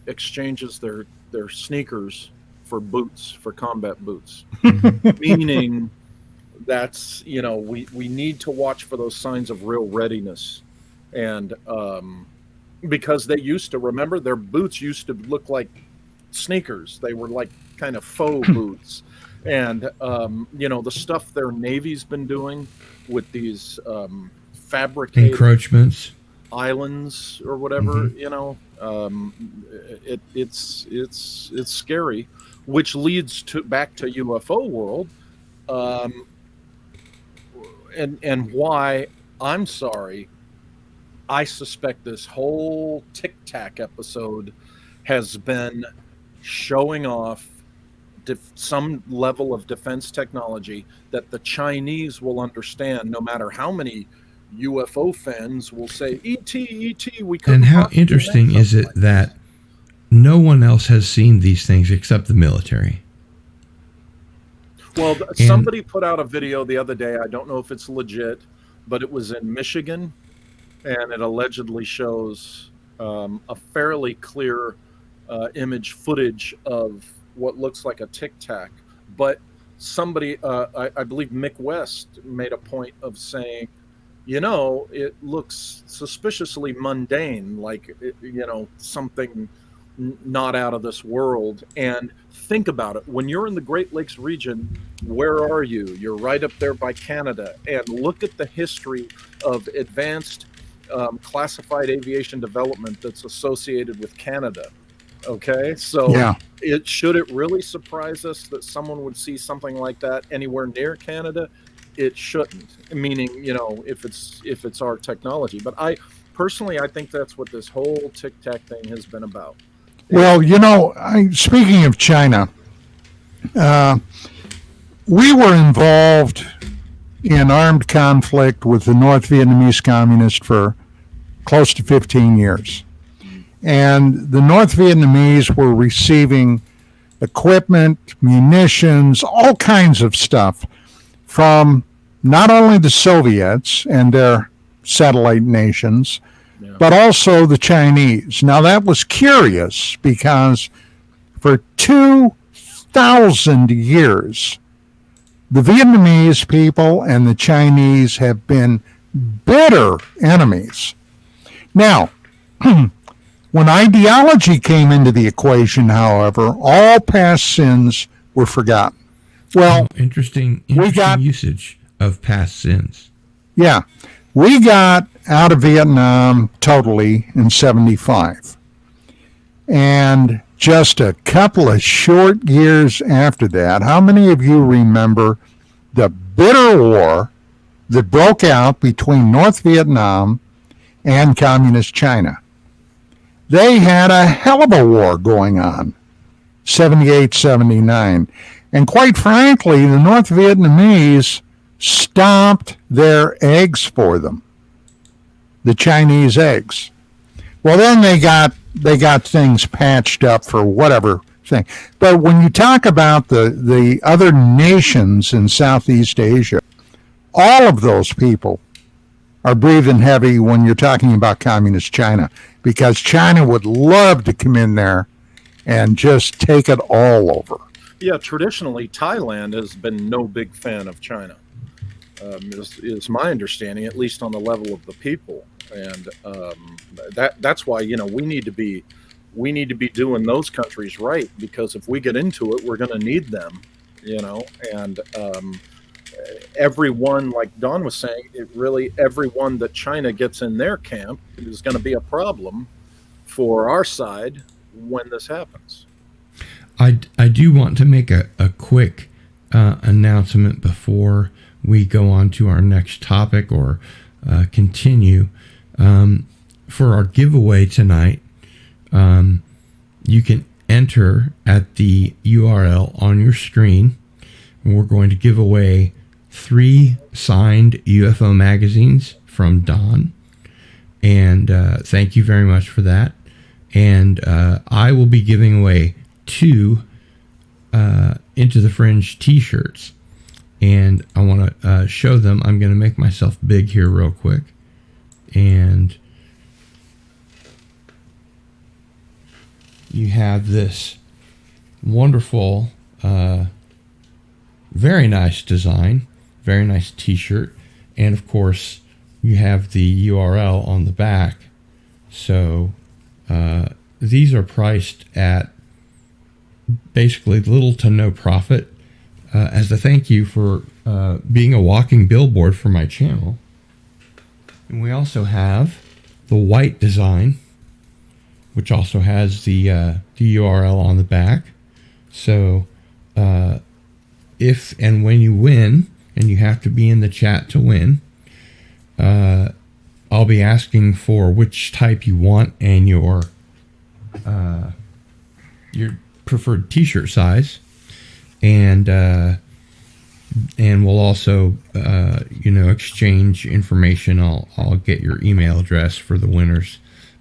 exchanges their sneakers for boots, for combat boots. Meaning that's, we need to watch for those signs of real readiness. And because they used to, remember, their boots used to look like sneakers. They were like kind of faux boots. And, the stuff their Navy's been doing with these fabricated Encroachments, islands or whatever, it's scary, which leads back to UFO world, and why I'm sorry. I suspect this whole Tic Tac episode has been showing off some level of defense technology that the Chinese will understand, no matter how many UFO fans will say, ET, we couldn't. And how interesting is it that no one else has seen these things except the military? Well, somebody put out a video the other day. I don't know if it's legit, but it was in Michigan, and it allegedly shows a fairly clear image footage of what looks like a Tic Tac. But somebody, I believe Mick West, made a point of saying, it looks suspiciously mundane, like, something, not out of this world. And think about it. When you're in the Great Lakes region, where are you? You're right up there by Canada. And look at the history of advanced classified aviation development that's associated with Canada. Okay, so Yeah. should it really surprise us that someone would see something like that anywhere near Canada? It shouldn't. Meaning, if it's our technology. But I think that's what this whole Tic Tac thing has been about. Well, speaking of China, we were involved in armed conflict with the North Vietnamese Communists for close to 15 years. And the North Vietnamese were receiving equipment, munitions, all kinds of stuff from not only the Soviets and their satellite nations, but also the Chinese. Now, that was curious because for 2,000 years, the Vietnamese people and the Chinese have been bitter enemies. Now, when ideology came into the equation, however, all past sins were forgotten. Well, interesting usage of past sins. Yeah. We got out of Vietnam totally in 75. And just a couple of short years after that, how many of you remember the bitter war that broke out between North Vietnam and Communist China? They had a hell of a war going on, 78, 79. And quite frankly, the North Vietnamese stomped their eggs for them, the Chinese eggs. Well, then they got things patched up for whatever thing. But when you talk about the other nations in Southeast Asia, all of those people are breathing heavy when you're talking about Communist China, because China would love to come in there and just take it all over. Yeah, traditionally, Thailand has been no big fan of China. Is my understanding, at least on the level of the people, and that's why we need to be doing those countries right, because if we get into it, we're going to need them, and everyone, like Don was saying, everyone that China gets in their camp is going to be a problem for our side when this happens. I do want to make a quick announcement before we go on to our next topic or continue. For our giveaway tonight, you can enter at the URL on your screen. And we're going to give away 3 signed UFO magazines from Don. And thank you very much for that. And I will be giving away 2 Into the Fringe t-shirts. And I want to show them. I'm going to make myself big here real quick. And you have this wonderful, very nice design, very nice t-shirt. And of course, you have the URL on the back. So these are priced at basically little to no profit. As a thank you for being a walking billboard for my channel. And we also have the white design, which also has the URL on the back. So if and when you win, and you have to be in the chat to win, I'll be asking for which type you want and your preferred t-shirt size. And we'll also, exchange information. I'll get your email address for the winners.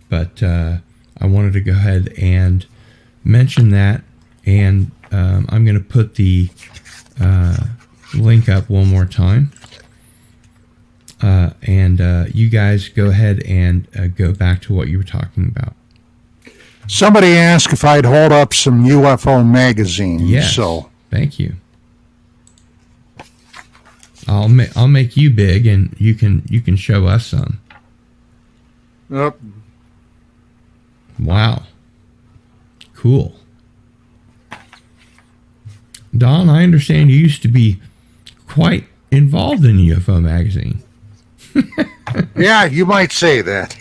But I wanted to go ahead and mention that. And I'm going to put the link up one more time. And you guys go ahead and go back to what you were talking about. Somebody asked if I'd hold up some UFO magazines. Yes. So thank you. I'll make you big, and you can show us some. Yep. Wow. Cool. Don, I understand you used to be quite involved in UFO Magazine. Yeah, you might say that.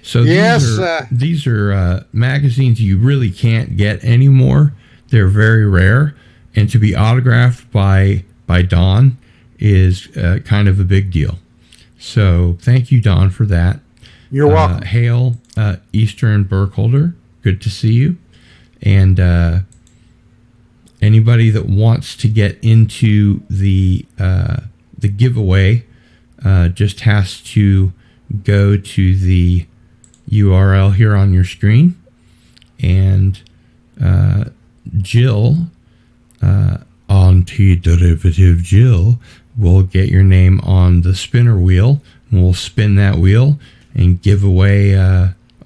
So Yes, these are magazines you really can't get anymore. They're very rare, and to be autographed by Don is kind of a big deal. So thank you, Don, for that. You're welcome. Hail, Eastern Burkholder. Good to see you. And anybody that wants to get into the giveaway just has to go to the URL here on your screen, and Jill, anti-derivative Jill, will get your name on the spinner wheel, and we'll spin that wheel and give away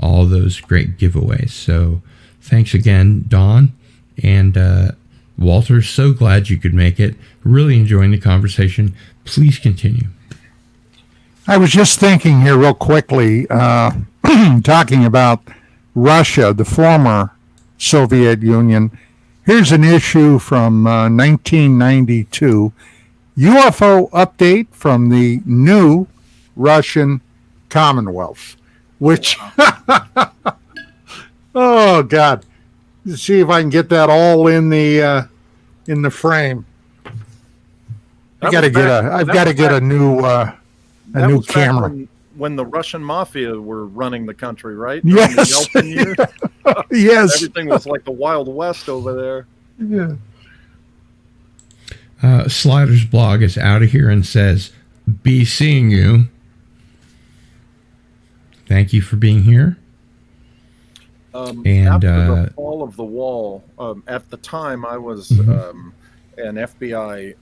all those great giveaways. So thanks again, Don. And Walter, so glad you could make it. Really enjoying the conversation. Please continue. I was just thinking here real quickly, talking about Russia, the former Soviet Union. Here's an issue from 1992. UFO update from the new Russian Commonwealth, which, oh God, let's see if I can get that all in the frame. I've got to get a new camera. When the Russian mafia were running the country, right? Yes. During the Yeltsin years? Yes. Everything was like the Wild West over there. Yeah. Slider's blog is out of here and says, "Be seeing you." Thank you for being here. And after the fall of the wall, at the time I was an FBI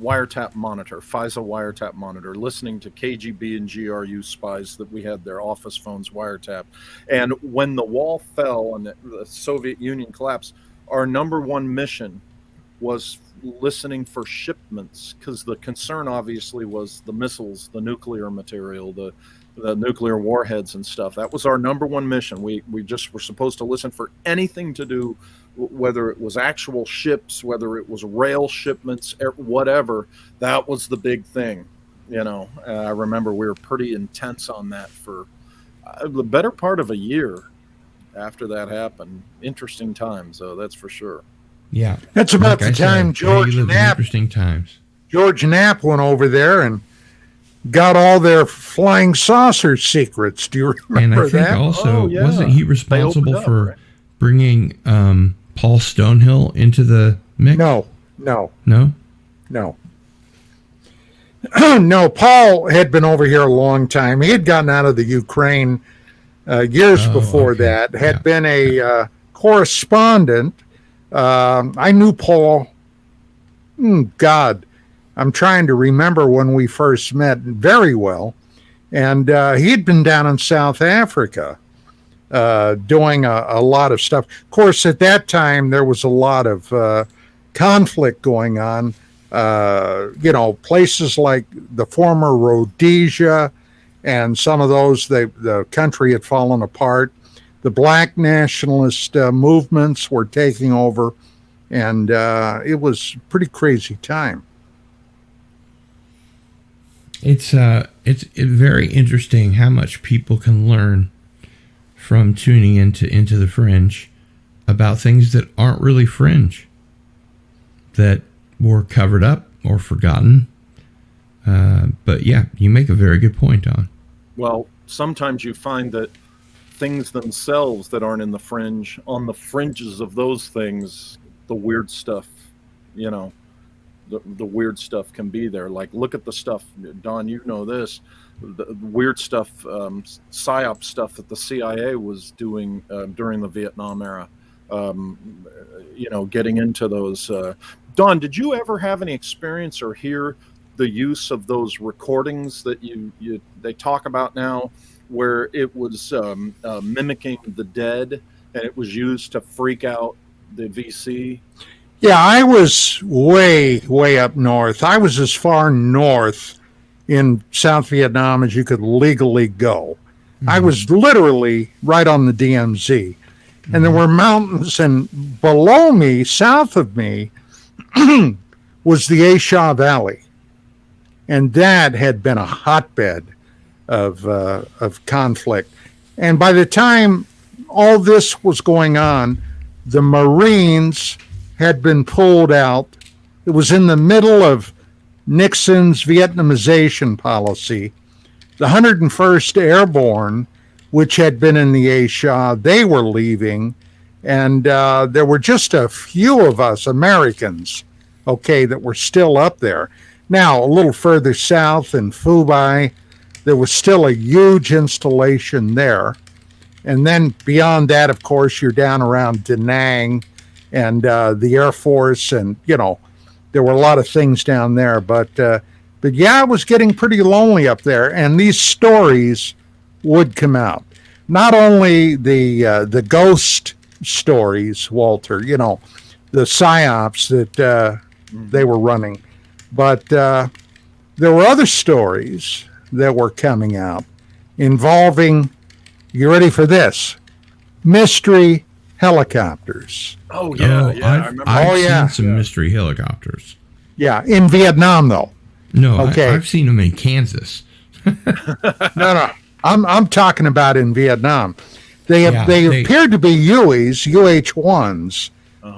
wiretap monitor, FISA wiretap monitor, listening to KGB and GRU spies that we had their office phones wiretapped. And when the wall fell and the Soviet Union collapsed, our number one mission was listening for shipments, because the concern obviously was the missiles, the nuclear material, the nuclear warheads and stuff. That was our number one mission. We just were supposed to listen for anything to do, whether it was actual ships, whether it was rail shipments, whatever. That was the big thing, you know. I remember we were pretty intense on that for the better part of a year after that happened. Interesting times, though, that's for sure. Yeah, that's about the time George Knapp. Interesting times. George Knapp went over there and got all their flying saucer secrets. Do you remember and I think that? Also, wasn't he responsible for bringing Paul Stonehill into the mix? No. No. No, Paul had been over here a long time. He had gotten out of the Ukraine years before that, had been a correspondent. I knew Paul, God, I'm trying to remember when we first met very well. And he had been down in South Africa doing a lot of stuff. Of course, at that time, there was a lot of conflict going on. Places like the former Rhodesia and some of those, the country had fallen apart. The black nationalist movements were taking over, and it was a pretty crazy time. It's very interesting how much people can learn from tuning into the fringe about things that aren't really fringe, that were covered up or forgotten. But yeah, you make a very good point on. Well, sometimes you find that things themselves that aren't in the fringe, on the fringes of those things, the weird stuff, the weird stuff can be there. Like, look at the stuff, Don, you know this, the weird stuff, PSYOP stuff that the CIA was doing during the Vietnam era, getting into those. Don, did you ever have any experience or hear the use of those recordings that they talk about now, where it was mimicking the dead, and it was used to freak out the VC? Yeah, I was way, way up north. I was as far north in South Vietnam as you could legally go. I was literally right on the DMZ. And there were mountains, and below me, south of me, was the Asia Valley. And that had been a hotbed of conflict. And by the time all this was going on, the Marines had been pulled out. It was in the middle of Nixon's Vietnamization policy. The 101st Airborne, which had been in the Asia, they were leaving. And there were just a few of us Americans, that were still up there. Now, a little further south in Phu, there was still a huge installation there. And then beyond that, of course, you're down around Da Nang and the Air Force. And, there were a lot of things down there. But yeah, it was getting pretty lonely up there. And these stories would come out. Not only the ghost stories, Walter, the psyops that they were running, but there were other stories that were coming out involving, you ready for this, mystery helicopters. Oh, yeah. I remember. I've seen some mystery helicopters. Yeah, in Vietnam, though. No, okay. I've seen them in Kansas. No. I'm talking about in Vietnam. They appeared to be UAs, UH-1s,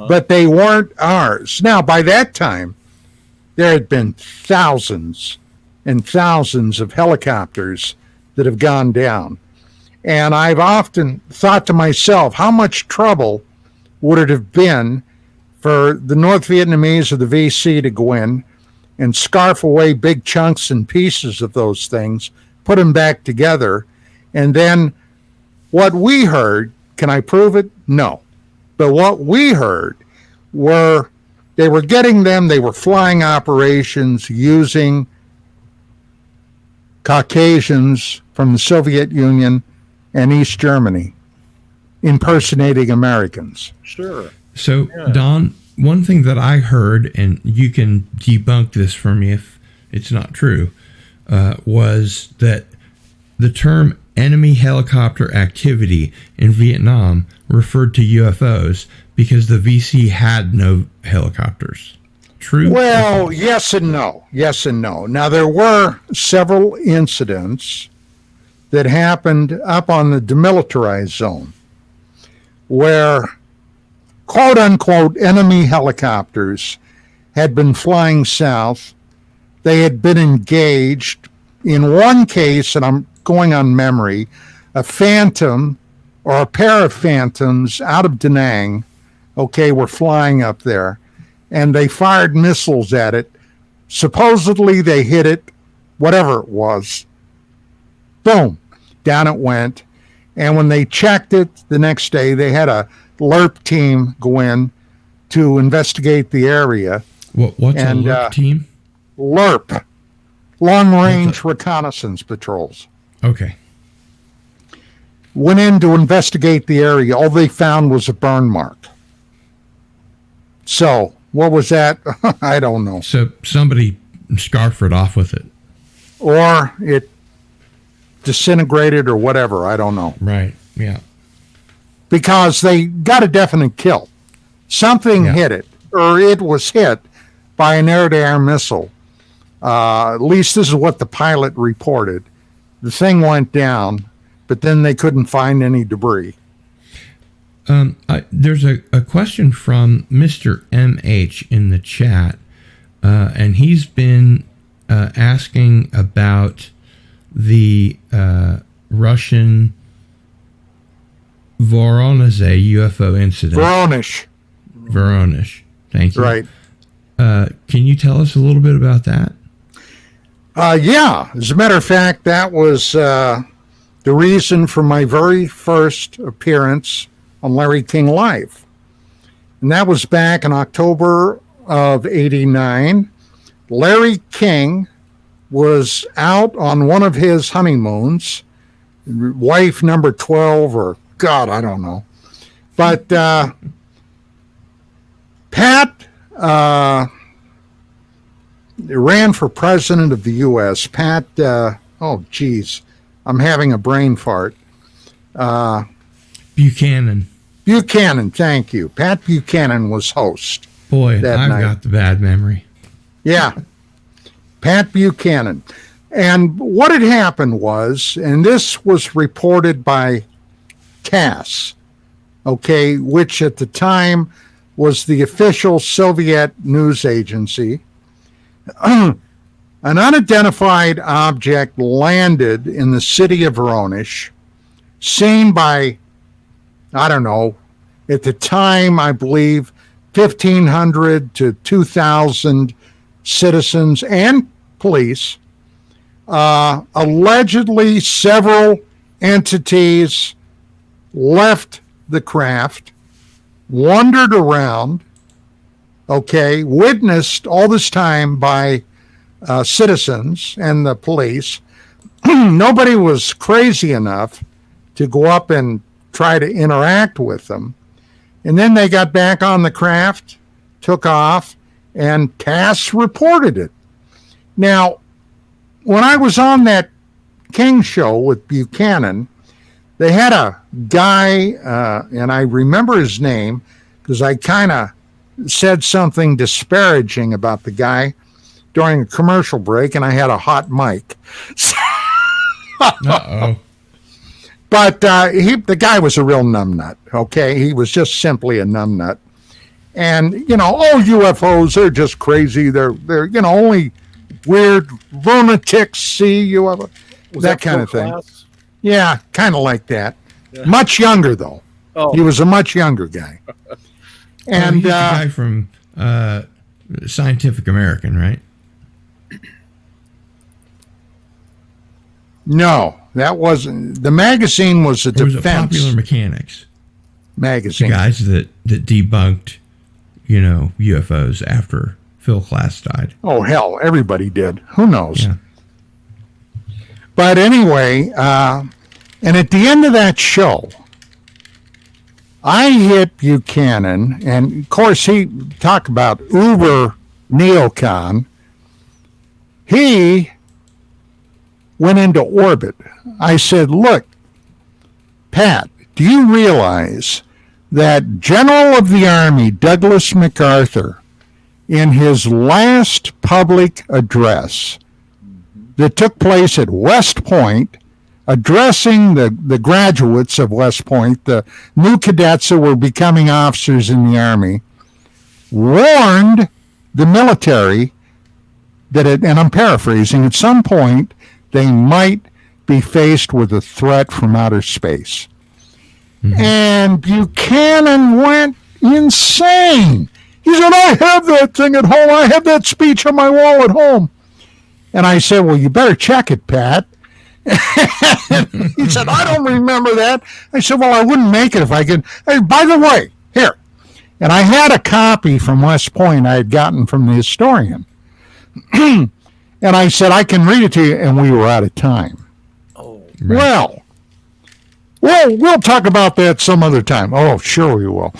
but they weren't ours. Now, by that time, there had been thousands and thousands of helicopters that have gone down. And I've often thought to myself, how much trouble would it have been for the North Vietnamese or the VC to go in and scarf away big chunks and pieces of those things, put them back together, and then what we heard, can I prove it? No. But what we heard were they were getting them, they were flying operations using Caucasians from the Soviet Union and East Germany, impersonating Americans. Sure. So, Don, one thing that I heard, and you can debunk this for me if it's not true, was that the term enemy helicopter activity in Vietnam referred to UFOs because the VC had no helicopters. True? Well, yes and no. Yes and no. Now, there were several incidents that happened up on the demilitarized zone where quote-unquote enemy helicopters had been flying south. They had been engaged. In one case, and I'm going on memory, a Phantom or a pair of Phantoms out of Da Nang, were flying up there, and they fired missiles at it. Supposedly they hit it, whatever it was. Boom, down it went. And when they checked it the next day, they had a LRP team go in to investigate the area. What's a LRP team? LRP, Long Range Reconnaissance Patrols. Okay. Went in to investigate the area. All they found was a burn mark. So, what was that? I don't know. So, somebody scarfed it off with it. Or it disintegrated or whatever. I don't know. Right, yeah. Because they got a definite kill. Something hit it, or it was hit by an air-to-air missile. At least this is what the pilot reported. The thing went down, but then they couldn't find any debris. There's a question from Mr. MH in the chat, and he's been asking about the Russian Voronezh UFO incident. Voronezh. Thank you. Right. Can you tell us a little bit about that? Yeah. As a matter of fact, that was the reason for my very first appearance on Larry King Live. And that was back in October of '89. Larry King was out on one of his honeymoons, wife number 12, or God, I don't know. But Pat ran for president of the U.S. Pat, I'm having a brain fart. Buchanan. Buchanan, thank you. Pat Buchanan was host. Boy, I've that night. got the bad memory. Yeah, Pat Buchanan. And what had happened was, and this was reported by TASS, okay, which at the time was the official Soviet news agency. An unidentified object landed in the city of Voronezh, seen by, I don't know, at the time, I believe, 1,500 to 2,000 citizens and police. Allegedly, several entities left the craft, wandered around, okay, witnessed all this time by citizens and the police. Nobody was crazy enough to go up and try to interact with them. And then they got back on the craft, took off, and TASS reported it. Now, when I was on that King show with Buchanan, they had a guy, and I remember his name because I kind of said something disparaging about the guy during a commercial break, and I had a hot mic. Uh-oh. But the guy was a real numbnut, okay? He was just simply a numbnut. And, UFOs, they're just crazy. They're only weird lunatics see UFO, that kind of thing. Class? Yeah, kind of like that. Yeah. Much younger, though. Oh. He was a much younger guy. And he's the guy from Scientific American, right? no, that wasn't. The magazine was a It was a defense Popular Mechanics. The magazine. guys that debunked, UFOs after Phil Klass died. Oh, hell, everybody did. Who knows? Yeah. But anyway, and at the end of that show, I hit Buchanan, and of course he talked about uber neocon. He went into orbit. I said, look, Pat, do you realize that General of the Army Douglas MacArthur, in his last public address that took place at West Point, addressing the graduates of West Point, the new cadets that were becoming officers in the Army, warned the military that, and I'm paraphrasing, at some point they might be faced with a threat from outer space. Mm-hmm. And Buchanan went insane. He said, I have that thing at home. I have that speech on my wall at home. And I said, well, you better check it, Pat. He said, I don't remember that. I said, well, I wouldn't make it if I could. Hey, by the way, here. And I had a copy from West Point I had gotten from the historian. And I said, I can read it to you. And we were out of time. Oh, right. Well, we'll talk about that some other time. Oh, sure we will.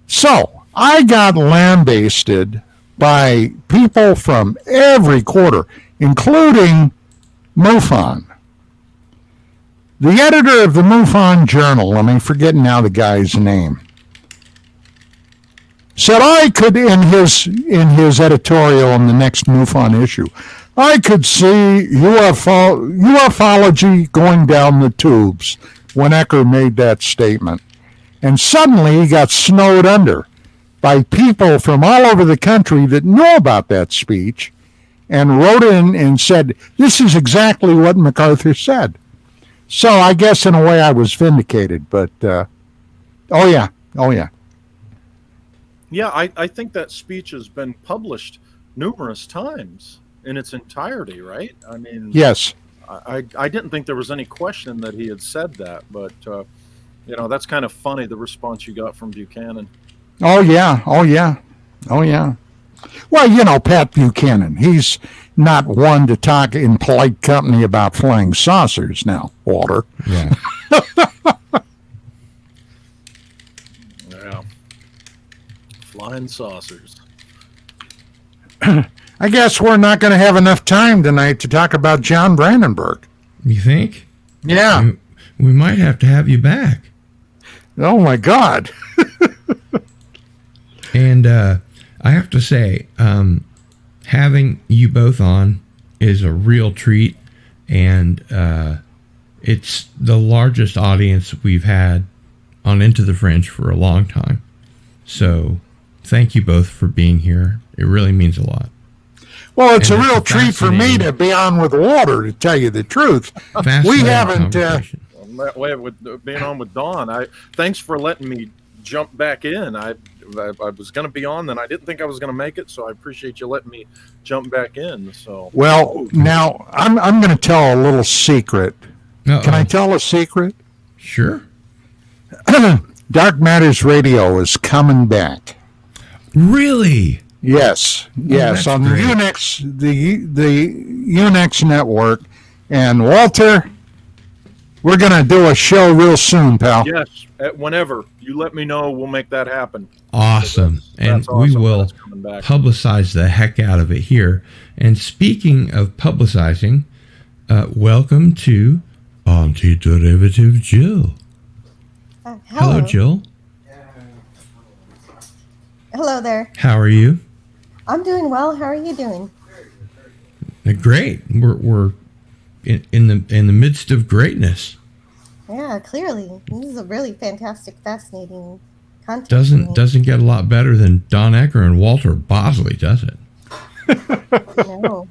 So I got lambasted by people from every quarter, including MUFON. The editor of the MUFON Journal, I'm forgetting now the guy's name, said I could, in his editorial in the next MUFON issue, I could see ufology going down the tubes when Ecker made that statement. And suddenly he got snowed under by people from all over the country that knew about that speech and wrote in and said, this is exactly what MacArthur said. So I guess in a way I was vindicated, but oh yeah. Yeah, I think that speech has been published numerous times in its entirety, right? I mean, yes. I didn't think there was any question that he had said that, but that's kind of funny, the response you got from Buchanan. Oh yeah. Well, Pat Buchanan, he's not one to talk in polite company about flying saucers now, Walter. Yeah. Yeah. Flying saucers. I guess we're not going to have enough time tonight to talk about John Brandenburg. You think? Yeah. We might have to have you back. Oh my God. And I have to say, having you both on is a real treat, and it's the largest audience we've had on Into the Fringe for a long time. So thank you both for being here. It really means a lot. Well, it's And a real treat for me to be on with Walter, to tell you the truth. We haven't. With being on with Dawn, thanks for letting me jump back in. I was going to be on, then I didn't think I was going to make it, so I appreciate you letting me jump back in. So, well, now I'm going to tell a little secret. Uh-oh. Can I tell a secret? Sure. Dark Matters Radio is coming back. Really? Yes, on the great. Unix, the Unix network, and Walter, we're going to do a show real soon, pal. yes, whenever you let me know, we'll make that happen. Awesome. That's We awesome. will That's coming back. publicize the heck out of it here. And speaking of publicizing, welcome to Antiderivative Jill. Hello, Jill. Hello there. How are you? I'm doing well. How are you doing? Great. We're in the midst of greatness. Yeah, clearly. This is a really fantastic, fascinating content. for me. Doesn't get a lot better than Don Ecker and Walter Bosley, does it? No.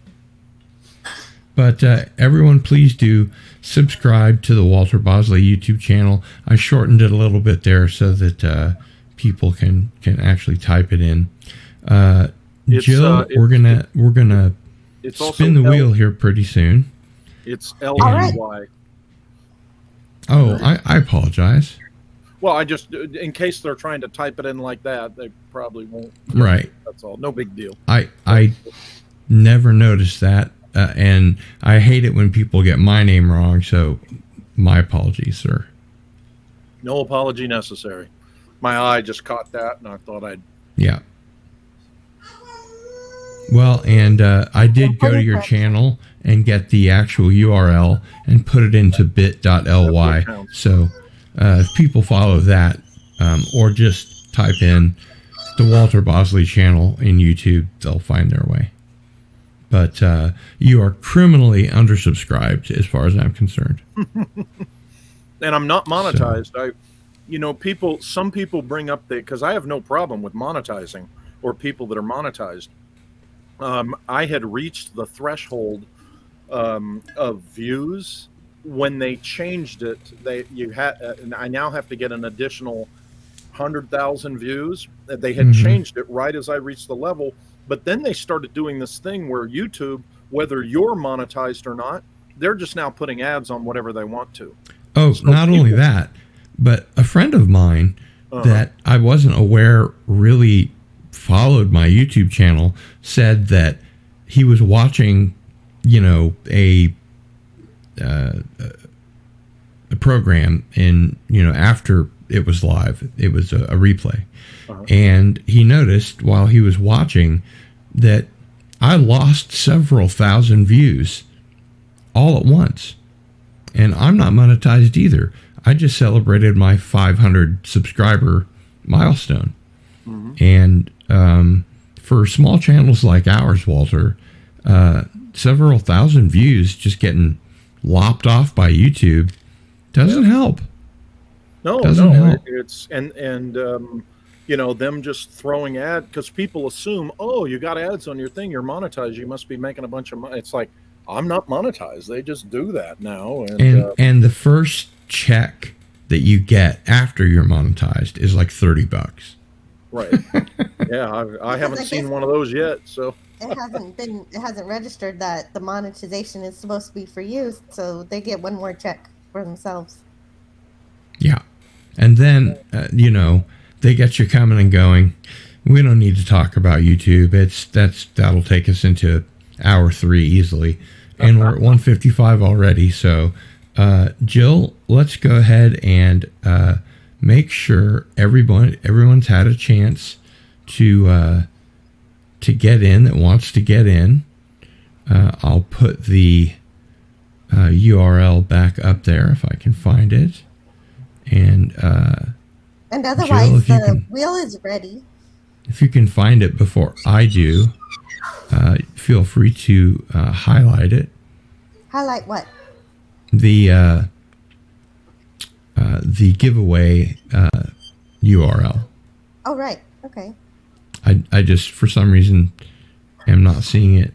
But everyone, please do subscribe to the Walter Bosley YouTube channel. I shortened it a little bit there so that people can actually type it in. Jill, we're gonna It's also spin the wheel here pretty soon. It's right. LY. Oh, I apologize. Well, I just, in case they're trying to type it in like that, they probably won't. Right. That's all. No big deal. I never noticed that, and I hate it when people get my name wrong. So, my apologies, sir. No apology necessary. My eye just caught that, and I thought I'd. Yeah. Well, and I did go to your channel and get the actual URL and put it into bit.ly. So if people follow that, or just type in the Walter Bosley channel in YouTube, they'll find their way. But you are criminally undersubscribed as far as I'm concerned. And I'm not monetized. Some people bring up because I have no problem with monetizing or people that are monetized. I had reached the threshold of views when they changed it. I now have to get an additional 100,000 views. They had changed it right as I reached the level, but then they started doing this thing where YouTube, whether you're monetized or not, they're just now putting ads on whatever they want to. Oh, so not only that, but a friend of mine that I wasn't aware really followed my YouTube channel said that he was watching, a program after it was live. It was a replay. And he noticed while he was watching that I lost several thousand views all at once. And I'm not monetized either. I just celebrated my 500 subscriber milestone. And for small channels like ours, Walter, several thousand views just getting lopped off by YouTube doesn't help. Doesn't help. It's them just throwing because people assume, oh, you got ads on your thing, you're monetized, you must be making a bunch of money. It's like, I'm not monetized. They just do that now. And the first check that you get after you're monetized is like $30. Right. Yeah, I haven't seen one of those yet. So it hasn't registered that the monetization is supposed to be for you, so they get one more check for themselves. Yeah. And then they get you coming and going. We don't need to talk about YouTube. That'll take us into hour 3 easily. And we're at 1:55 already. So Jill, let's go ahead and make sure everyone's had a chance to get in that wants to get in. I'll put the URL back up there if I can find it. And otherwise, Jill, the wheel is ready. if you can find it before I do, feel free to highlight it. Highlight what? The giveaway URL. Oh, right. Okay. I just, for some reason, am not seeing it.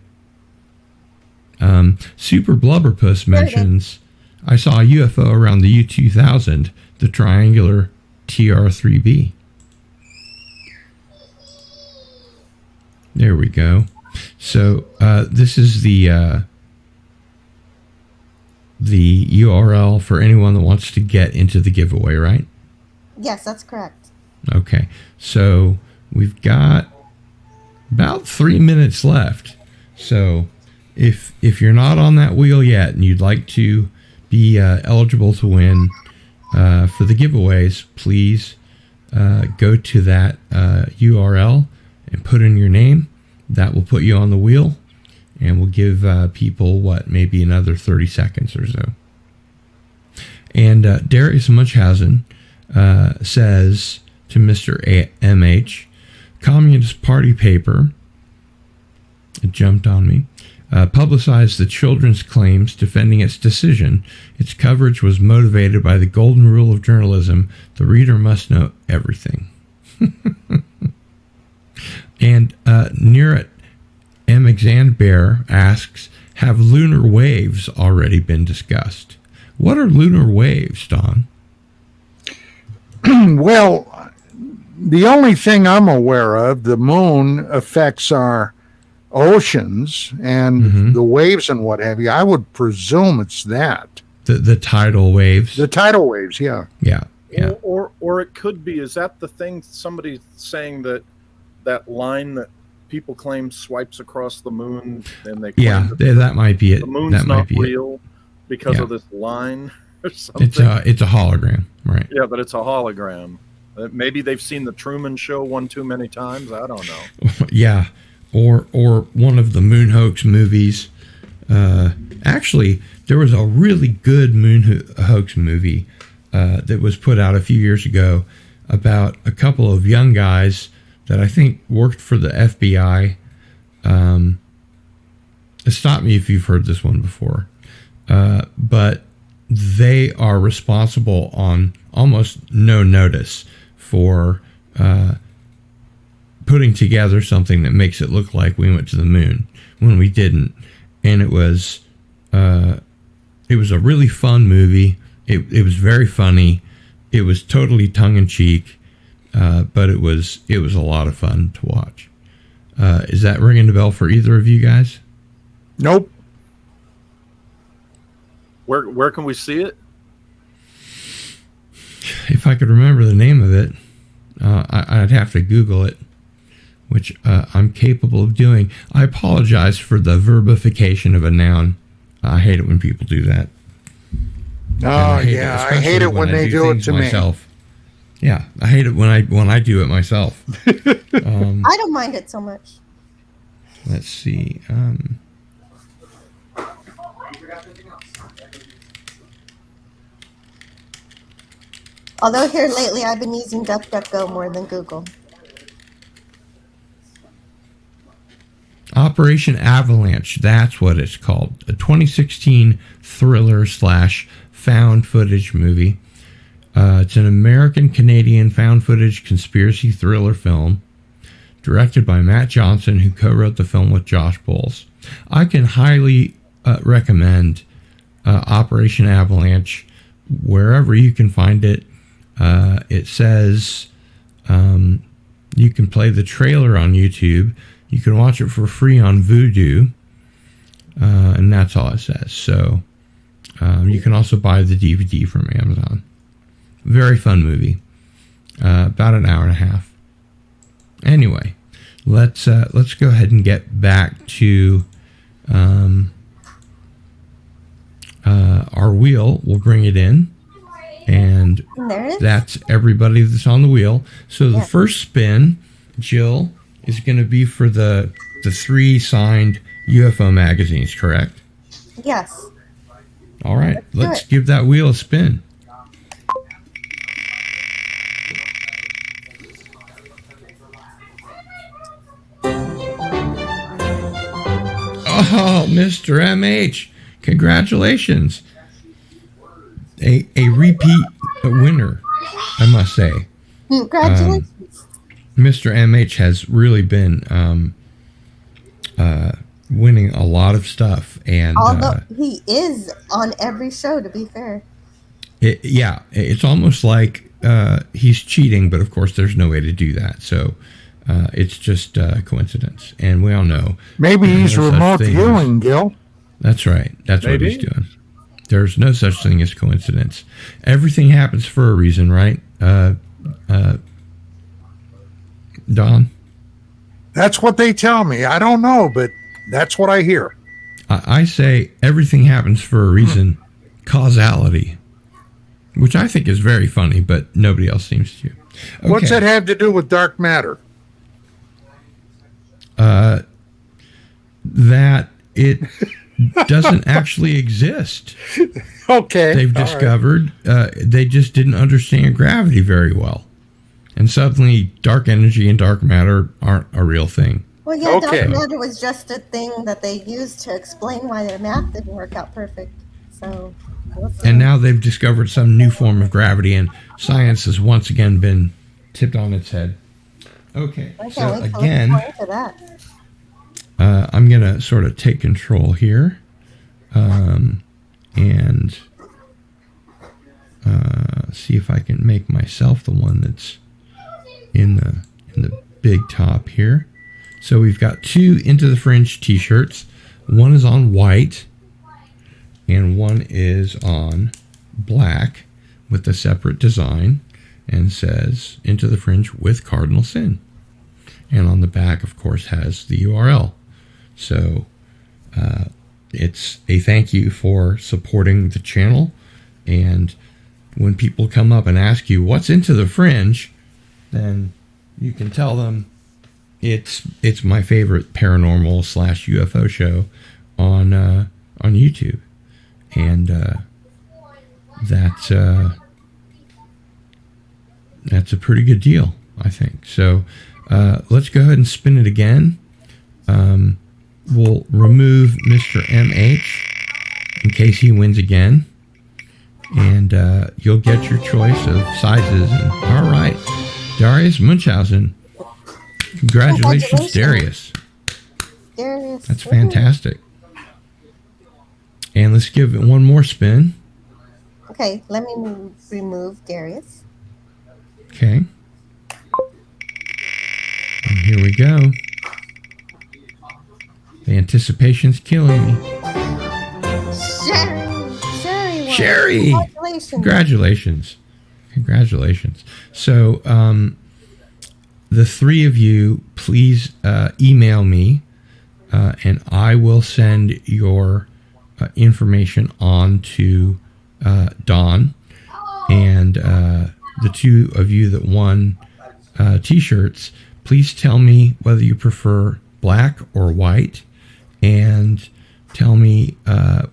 Super Blubberpuss mentions, I saw a UFO around the U-2000, the triangular TR-3B. There we go. So this is the URL for anyone that wants to get into the giveaway, right? Yes, that's correct. Okay. So we've got about 3 minutes left. So if you're not on that wheel yet and you'd like to be eligible to win for the giveaways, please go to that URL and put in your name. That will put you on the wheel, and we'll give people, maybe another 30 seconds or so. And Darius Munchausen says to Mr. MH, Communist Party paper, it jumped on me, publicized the children's claims defending its decision. Its coverage was motivated by the golden rule of journalism. The reader must know everything. And Neerat M. Exandbear asks, have lunar waves already been discussed? What are lunar waves, Don? Well, the only thing I'm aware of, the moon affects our oceans and the waves and what have you. I would presume it's that. The tidal waves? The tidal waves, yeah. Yeah. Or it could be, is that the thing, somebody saying that line that people claim swipes across the moon, and they claim that might be it. The moon's not real because of this line or something. It's a hologram, right? Yeah, but it's a hologram. Maybe they've seen the Truman Show one too many times. I don't know. Yeah, or one of the moon hoax movies. Actually, there was a really good moon hoax movie that was put out a few years ago about a couple of young guys that I think worked for the FBI. Stop me if you've heard this one before. But they are responsible on almost no notice for putting together something that makes it look like we went to the moon when we didn't. And it was a really fun movie. It was very funny. It was totally tongue-in-cheek. But it was a lot of fun to watch. Is that ringing the bell for either of you guys? Nope. Where can we see it? If I could remember the name of it, I'd have to Google it, which I'm capable of doing. I apologize for the verbification of a noun. I hate it when people do that. Oh, yeah. I hate it when they do it to myself. Yeah, I hate it when I do it myself. I don't mind it so much. Let's see. Although here lately I've been using DuckDuckGo more than Google. Operation Avalanche, that's what it's called. A 2016 thriller / found footage movie. It's an American-Canadian found footage conspiracy thriller film directed by Matt Johnson, who co-wrote the film with Josh Bowles. I can highly recommend Operation Avalanche wherever you can find it. It says you can play the trailer on YouTube. You can watch it for free on Vudu, and that's all it says. So you can also buy the DVD from Amazon. Very fun movie. About an hour and a half. Anyway, let's go ahead and get back to our wheel. We'll bring it in, and that's everybody that's on the wheel. So the first spin, Jill, is going to be for the 3 signed UFO magazines, correct? Yes. All right, let's do it. give that wheel a spin. Oh, Mr. MH, congratulations. A repeat winner, I must say. Congratulations. Mr. MH has really been winning a lot of stuff. And Although he is on every show, to be fair. It's almost like he's cheating, but of course there's no way to do that. So it's just coincidence. And we all know. Maybe he's no remote viewing, Gil. That's right. That's Maybe. what he's doing. There's no such thing as coincidence. Everything happens for a reason, right? Don? That's what they tell me. I don't know, but that's what I hear. I say everything happens for a reason. Causality. Which I think is very funny, but nobody else seems to. Okay. What's that have to do with dark matter? That it doesn't actually exist. Okay. They've all discovered they just didn't understand gravity very well. And suddenly dark energy and dark matter aren't a real thing. Well, yeah, Okay. dark matter was just a thing that they used to explain why their math didn't work out perfect. So, And now they've discovered some new form of gravity, and science has once again been tipped on its head. Okay, I can't so wait till again, it's to that. I'm going to sort of take control here, and see if I can make myself the one that's in the big top here. So we've got 2 Into the Fringe t-shirts. One is on white, and one is on black with a separate design, and says Into the Fringe with Cardinal Sin. And on the back, of course, has the URL. So it's a thank you for supporting the channel. And when people come up and ask you what's Into the Fringe, then you can tell them it's my favorite paranormal / UFO show on YouTube. And that's a pretty good deal, I think. So let's go ahead and spin it again. We'll remove Mr. MH in case he wins again. And you'll get your choice of sizes. And all right, Darius Munchausen. Congratulations, Darius. Darius. That's fantastic. And let's give it one more spin. Okay, let me remove Darius. Okay. And here we go. The anticipation's killing me. Sherry. Sherry! Congratulations. Congratulations. So, the 3 of you, please email me, and I will send your information on to Dawn. And the 2 of you that won t-shirts, please tell me whether you prefer black or white, and tell me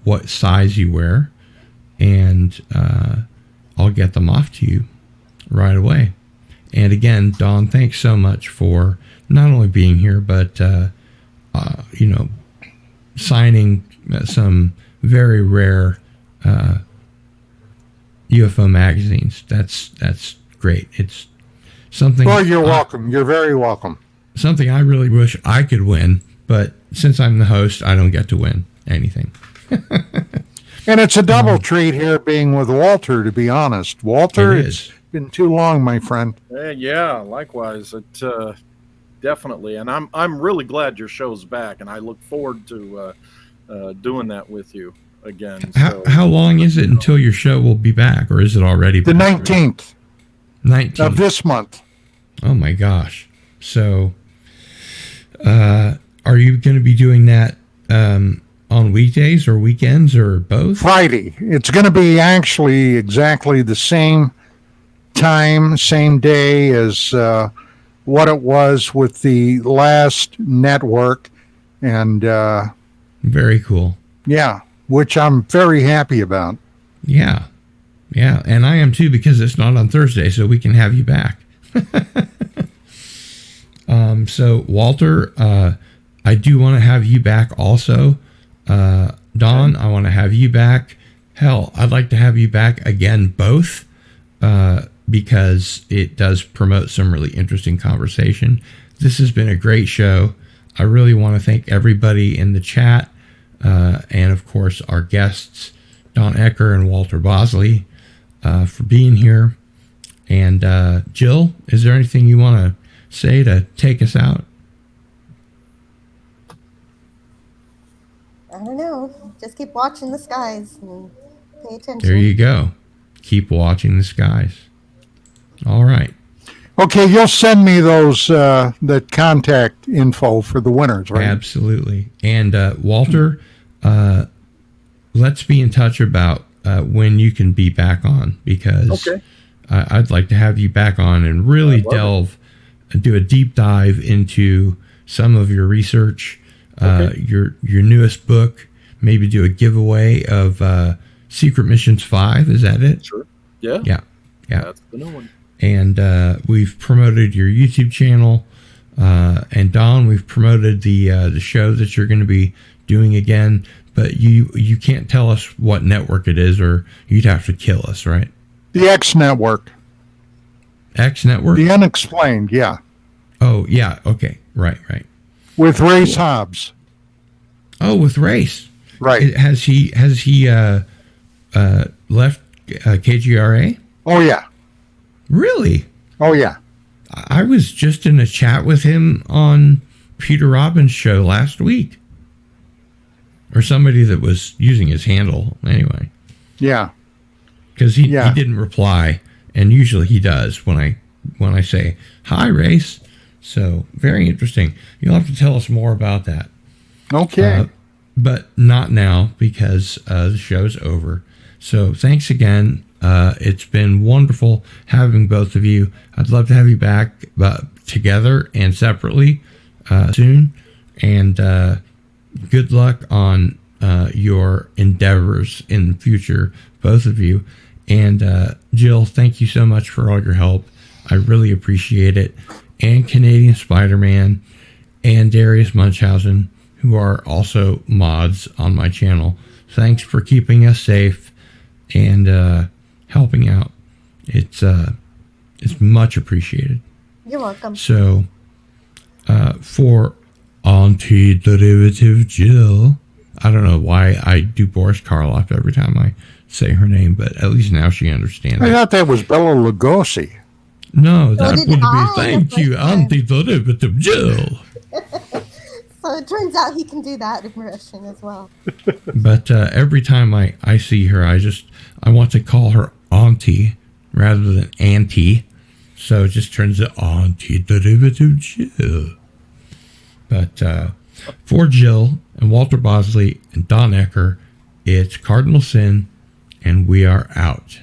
what size you wear, and I'll get them off to you right away. And again, Dawn, thanks so much for not only being here, but signing some very rare UFO magazines. That's great. It's something. Well, you're welcome. You're very welcome. Something I really wish I could win, but since I'm the host, I don't get to win anything. And it's a double treat here being with Walter, to be honest. Walter, it's been too long, my friend. Yeah, likewise. It definitely, and I'm really glad your show's back, and I look forward to doing that with you again. How long is it until your show will be back, or is it already The back? 19th 19th of this month. Oh my gosh! So, are you going to be doing that on weekdays or weekends or both? Friday. It's going to be actually exactly the same time, same day as what it was with the last network. And Very cool. yeah, which I'm very happy about. Yeah. Yeah. And I am too, because it's not on Thursday, so we can have you back. So Walter, I do want to have you back also. Don, I want to have you back. Hell, I'd like to have you back again, both, because it does promote some really interesting conversation. This has been a great show. I really want to thank everybody in the chat, and of course our guests, Don Ecker and Walter Bosley, for being here. And Jill, is there anything you want to say to take us out? I don't know. Just keep watching the skies and pay attention. There you go. Keep watching the skies. All right. Okay, you'll send me those the contact info for the winners, right? Absolutely. And Walter, let's be in touch about when you can be back on, because I'd like to have you back on and really delve and do a deep dive into some of your research, your newest book, maybe do a giveaway of Secret Missions 5. Is that it? Sure. Yeah. Yeah. That's the new one. And we've promoted your YouTube channel. And Don, we've promoted the show that you're going to be doing again. But you can't tell us what network it is, or you'd have to kill us, right? The X Network. X Network? The Unexplained, yeah. Oh, yeah. Okay. Right. With Race Hobbs. Oh, with Race. Right. Has he left KGRA? Oh, yeah. Really? Oh, yeah. I was just in a chat with him on Peter Robbins' show last week. Or somebody that was using his handle anyway. Yeah. Because he didn't reply, and usually he does when I say, "Hi, Race." So, very interesting. You'll have to tell us more about that. Okay. But not now, because the show's over. So, thanks again. It's been wonderful having both of you. I'd love to have you back together and separately soon. And good luck on your endeavors in the future, both of you. And Jill, thank you so much for all your help. I really appreciate it. And Canadian Spider-Man and Darius Munchausen, who are also mods on my channel. Thanks for keeping us safe and helping out. It's much appreciated. You're welcome. So for Anti-Derivative Jill, I don't know why I do Boris Karloff every time I say her name, but at least now she understands. I thought that was Bela Lugosi. No, that did would I be thank the you, first time. Anti-Derivative Jill. So it turns out he can do that impression as well. But every time I see her, I want to call her Auntie rather than Auntie. So it just turns to Anti-Derivative Jill. But for Jill and Walter Bosley and Don Ecker, it's Cardinal Sin, and we are out.